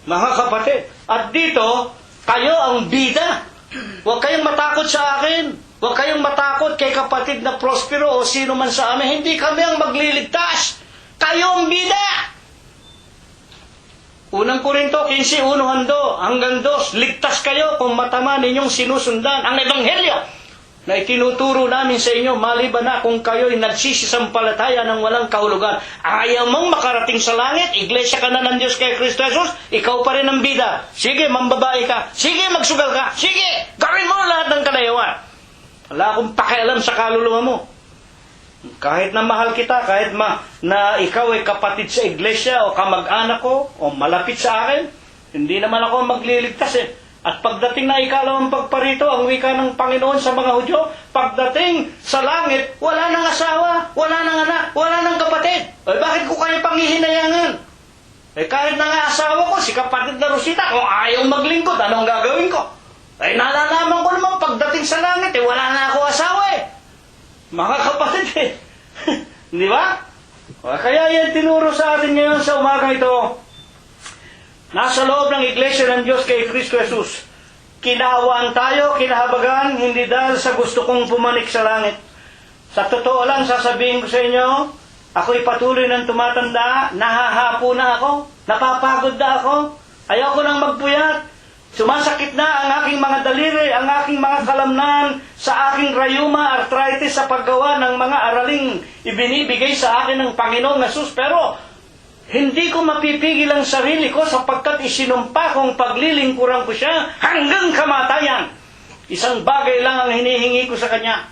Mga kapatid, at dito, kayo ang bida. Huwag kayong matakot sa akin. Huwag kayong matakot kay kapatid na Prospero o sino man sa amin. Hindi kami ang magliligtas. Kayo ang bida. Unang Korinto 15:1 hanggang 2, ligtas kayo kung matama ninyong sinusundan ang ebanghelyo na itinuturo namin sa inyo, maliban na kung kayo'y nagsisisampalataya ng walang kahulugan. Ayaw mong makarating sa langit, iglesia ka na ng Diyos kay Kristo Jesus, ikaw pa rin ang bida. Sige, mambabae ka. Sige, magsugal ka. Sige, gawin mo lahat ng kalayawan. Wala akong pakialam sa kaluluwa mo. Kahit na mahal kita, kahit na ikaw ay kapatid sa iglesia o kamag-anak ko o malapit sa akin, hindi naman ako magliligtas eh. At pagdating na ikalawang pagparito, ang wika ng Panginoon sa mga Hudyo, pagdating sa langit, wala nang asawa, wala nang anak, wala nang kapatid. Bakit ko kayo panghihinayangan? Kahit na nga asawa ko, si kapatid na Rosita, kung ayaw maglingkod, anong gagawin ko? Nalalaman ko naman pagdating sa langit, wala na ako asawa eh. Mga kapatid eh. Di ba? Kaya yan tinuro sa atin ngayon sa umaga ito. Nasa loob ng iglesia ng Diyos kay Kristo Jesus. Kinahawaan tayo, kinahabagan, hindi dahil sa gusto kong pumanik sa langit. Sa totoo lang, sasabihin ko sa inyo, ako'y patuloy ng tumatanda, nahahapo na ako, napapagod na ako, ayoko nang magpuyat. Sumasakit na ang aking mga daliri, ang aking mga kalamnan, sa aking rayuma, arthritis sa paggawa ng mga araling ibinibigay sa akin ng Panginoong Hesus. Pero hindi ko mapipigil ang sarili ko sapagkat isinumpa kong paglilingkuran ko siya hanggang kamatayan. Isang bagay lang ang hinihingi ko sa Kanya.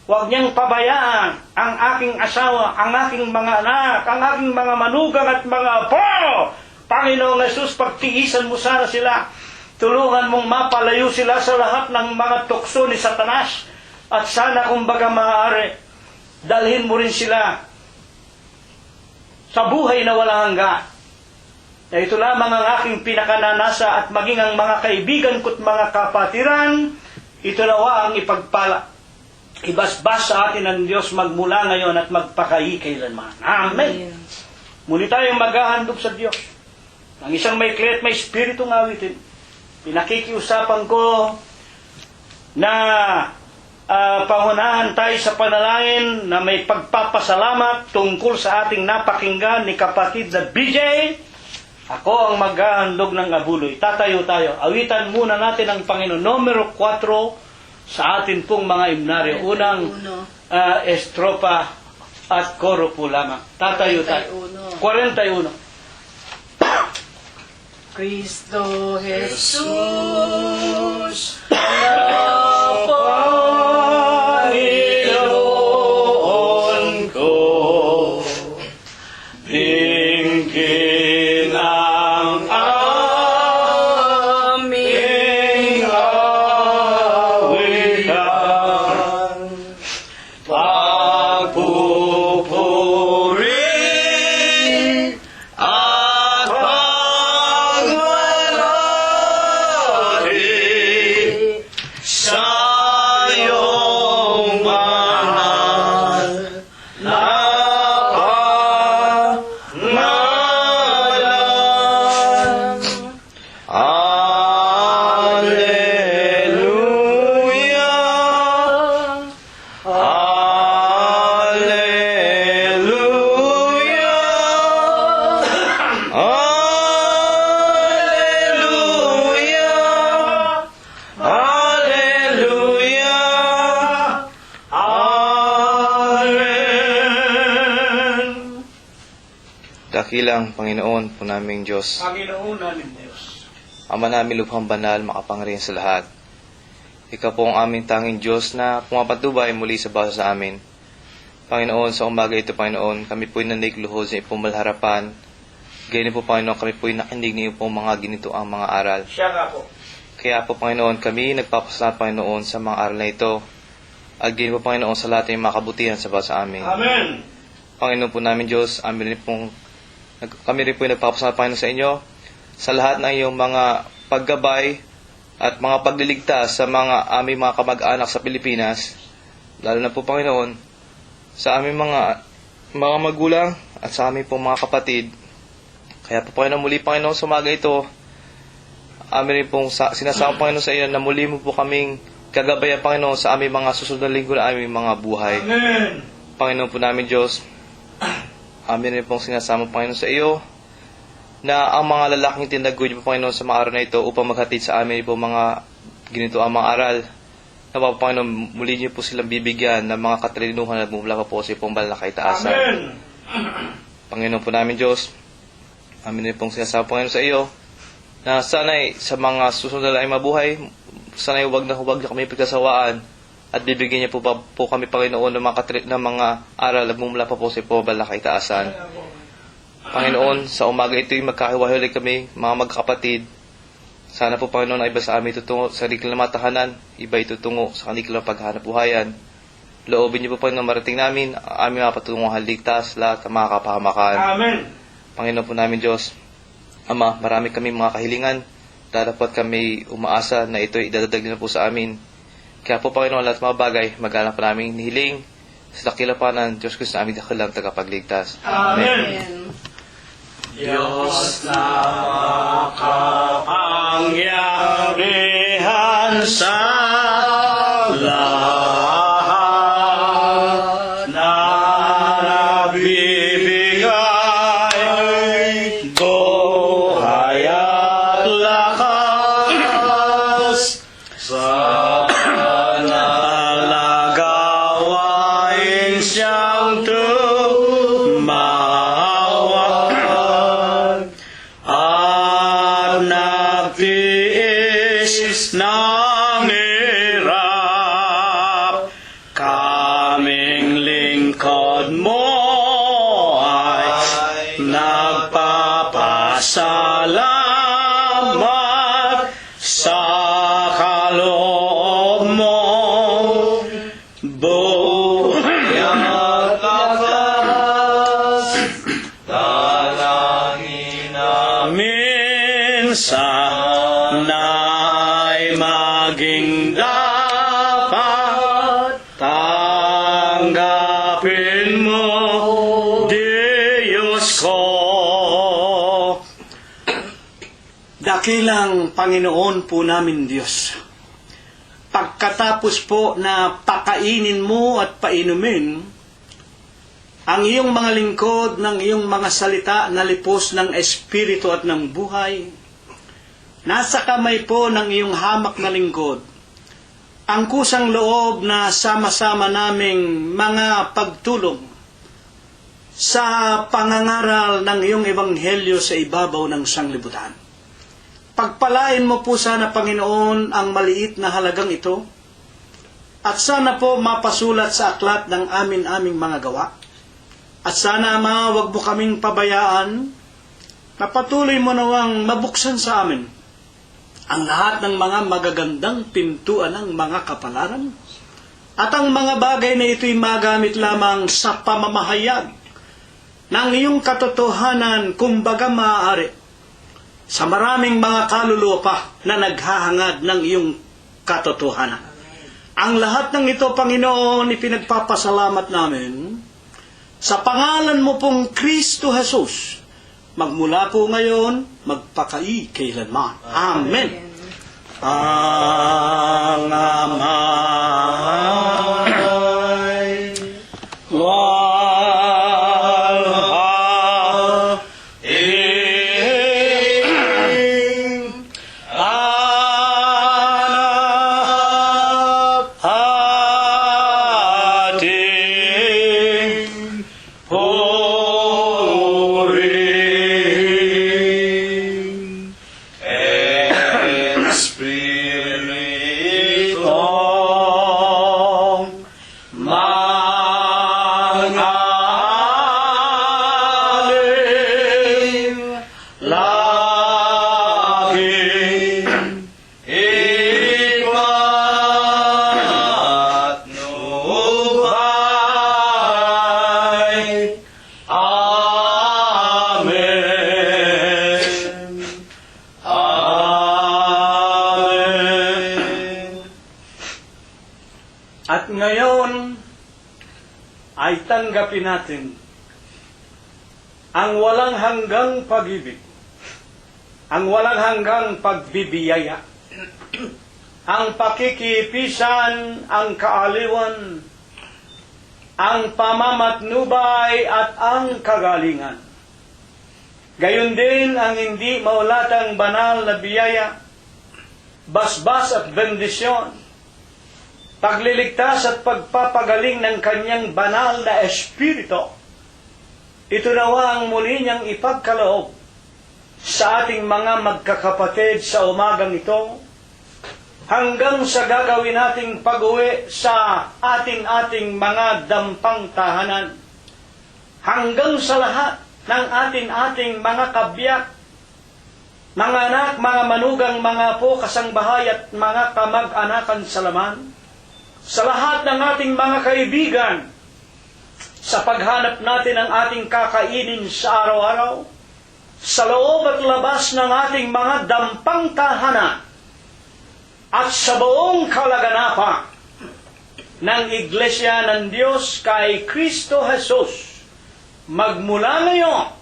Huwag niyang pabayaan ang aking asawa, ang aking mga anak, ang aking mga manugang at mga apo. Panginoong Hesus, pagtiisan mo sana sila. Tulungan mong mapalayo sila sa lahat ng mga tukso ni Satanas. At sana kumbaga maaari, dalhin mo rin sila sa buhay na walang hanggan. Na ito lamang ang aking pinakananasa at maging ang mga kaibigan ko't mga kapatiran, ito nawa ang ipagpala. Ibasbas sa atin ng Diyos magmula ngayon at magpakailanman. Amen. Muli tayong maghahandog sa Diyos. Ang isang may kli at may spiritong awitin. Pinakikiusapan ko na pangunahan tayo sa panalangin na may pagpapasalamat tungkol sa ating napakinggan ni kapatid na BJ. Ako ang maghahandog ng abuloy. Tatayo tayo. Awitan muna natin ang Panginoon. Numero 4 sa atin pong mga himnaryo. Unang estropa at koro po lamang. Tatayo tayo. 41. Cristo Jesus, Panginoon ko, dinggin ang aming awitan, pagpupuri at pagwalhati sa iyong banal na pangalan. Alleluia, Alleluia, Alleluia, Alleluia, Amen. Dakilang Panginoon po naming Diyos, Panginoon namin Diyos. Ama namin luphang banal, makapangyarihan sa lahat. Ikaw po ang aming tanging Diyos na pumapatubay muli sa basa sa amin. Panginoon, sa umaga ito, Panginoon, kami po'y nanikluhod sa ipong malharapan. Ganyan po, Panginoon, kami po'y nakinig niyo po mga ginito ang mga aral. Siya nga po. Kaya po, Panginoon, kami nagpapasalamat, Panginoon, sa mga aral na ito. At ganyan po, Panginoon, sa lahat ng mga kabutihan sa basa sa amin. Amen. Panginoon po namin Diyos, kami rin po'y nagpapasalamat, Panginoon, sa inyo sa lahat ng iyong mga paggabay at mga pagliligtas sa mga aming mga kamag-anak sa Pilipinas, lalo na po, Panginoon, sa aming mga magulang at sa aming pong mga kapatid. Kaya po, Panginoon, muli, Panginoon, sa umaga ito, amin rin pong sinasama, Panginoon, sa iyo na muli mo po kaming kagabayan, Panginoon, sa aming mga susunod na linggo na aming mga buhay. Amen. Panginoon po namin Diyos, amin rin pong sinasama, Panginoon, sa iyo na ang mga lalaking tinagoy niyo po, Panginoon, sa mga araw na ito upang maghatid sa amin po mga ginito ang mga aral. Na po, Panginoon, muli niyo po silang bibigyan ng mga katalinuhan na bumula pa po sa ipong banal na kaitaasan. Amen. Panginoon po namin Diyos, amin rin pong sinasama, Panginoon, sa iyo na sana'y sa mga susunod na lang mabuhay, sana'y huwag na kami pagkasawaan at bibigyan niyo po kami, Panginoon, ng mga aral na bumula pa po sa ipong banal na kaitaasan. Panginoon, sa umaga ito'y magkahiwa-hiwalay kami, mga magkakapatid. Sana po, Panginoon, ay iba sa amin tutungo sa kanilang matahanan, iba itutungo sa kanilang paghahanap buhayan. Loobin niyo po, Panginoon, marating namin, ang aming mga patutungong haligtas, lahat ng mga kapahamakan. Amen. Panginoon po namin Diyos, Ama, marami kami mga kahilingan, dapat kami umaasa na ito'y idadadag na po sa amin. Kaya po, Panginoon, lahat mga bagay, magalang po namin nihiling, sa dakilapanan, Diyos Kristo, aming dakilang tagapagligtas. Amen. Diyos na makapangyarihan sa lahat na nagbibigay buhay at lakas buhay at lakas, dalangin namin sana'y maging dapat tanggapin mo, Diyos ko. Dakilang Panginoon po namin Diyos, pagkatapos po na pakainin mo at painumin ang iyong mga lingkod ng iyong mga salita na lipos ng espiritu at ng buhay, nasa kamay po ng iyong hamak na lingkod ang kusang loob na sama-sama naming mga pagtulong sa pangangaral ng iyong ebanghelyo sa ibabaw ng sanglibutan. Pagpalain mo po sana, Panginoon, ang maliit na halagang ito at sana po mapasulat sa aklat ng aming mga gawa. At sana, Ama, huwag mo kaming pabayaan na patuloy mo nawang mabuksan sa amin ang lahat ng mga magagandang pintuan ng mga kapalaran at ang mga bagay na ito'y magamit lamang sa pamamahayag ng iyong katotohanan, kumbaga maaari sa maraming mga kaluluwa pa na naghahangad ng iyong katotohanan. Ang lahat ng ito, Panginoon, ipinagpapasalamat namin sa pangalan mo pong Kristo Jesus, magmula po ngayon, magpakai kailanman. Amen. Ang amay At ngayon ay tanggapin natin ang walang hanggang pag-ibig, ang walang hanggang pagbibiyaya, ang pakikipisan, ang kaaliwan, ang pamamatnubay at ang kagalingan. Gayon din ang hindi maulatang banal na biyaya, basbas at bendisyon, pagliligtas at pagpapagaling ng kanyang banal na espiritu. Ito nawa ang muli niyang ipagkaloob sa ating mga magkakapatid sa umagang ito, hanggang sa gagawin nating pag-uwi sa ating mga dampang tahanan, hanggang sa lahat ng ating mga kabiyak, mga anak, mga manugang, mga apo, kasangbahay at mga kamag-anakan sa laman, sa lahat ng ating mga kaibigan, sa paghanap natin ng ating kakainin sa araw-araw, sa loob at labas ng ating mga dampang tahanan, at sa buong kalaganapan ng Iglesia ng Diyos kay Kristo Jesus, magmula ngayon,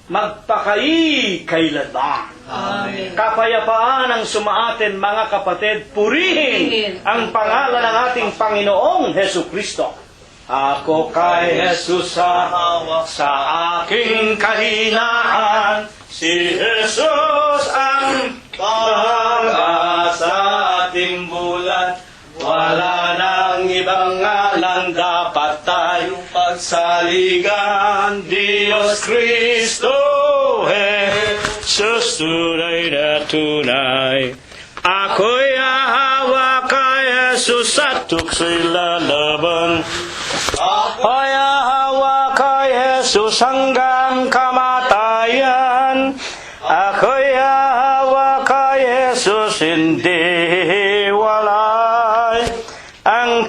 magpakai kailanman. Amen. Kapayapaan ang sumaatin, mga kapatid. Purihin ang pangalan ng ating Panginoong Hesu Kristo. Ako kay Jesus sa aking kahinaan, si Jesus ang pag-asa ating bulan. Wala nang ibang ngalan dapat tayong pagsaligan. Diyos Kristo, Jesus, tunay na tunay. Ako'y ahawa kay Jesus at tukso'y lalaban. Ako'y ahawa kay Jesus hanggang kamatayan. Ako'y ahawa kay Jesus, hindi walay ang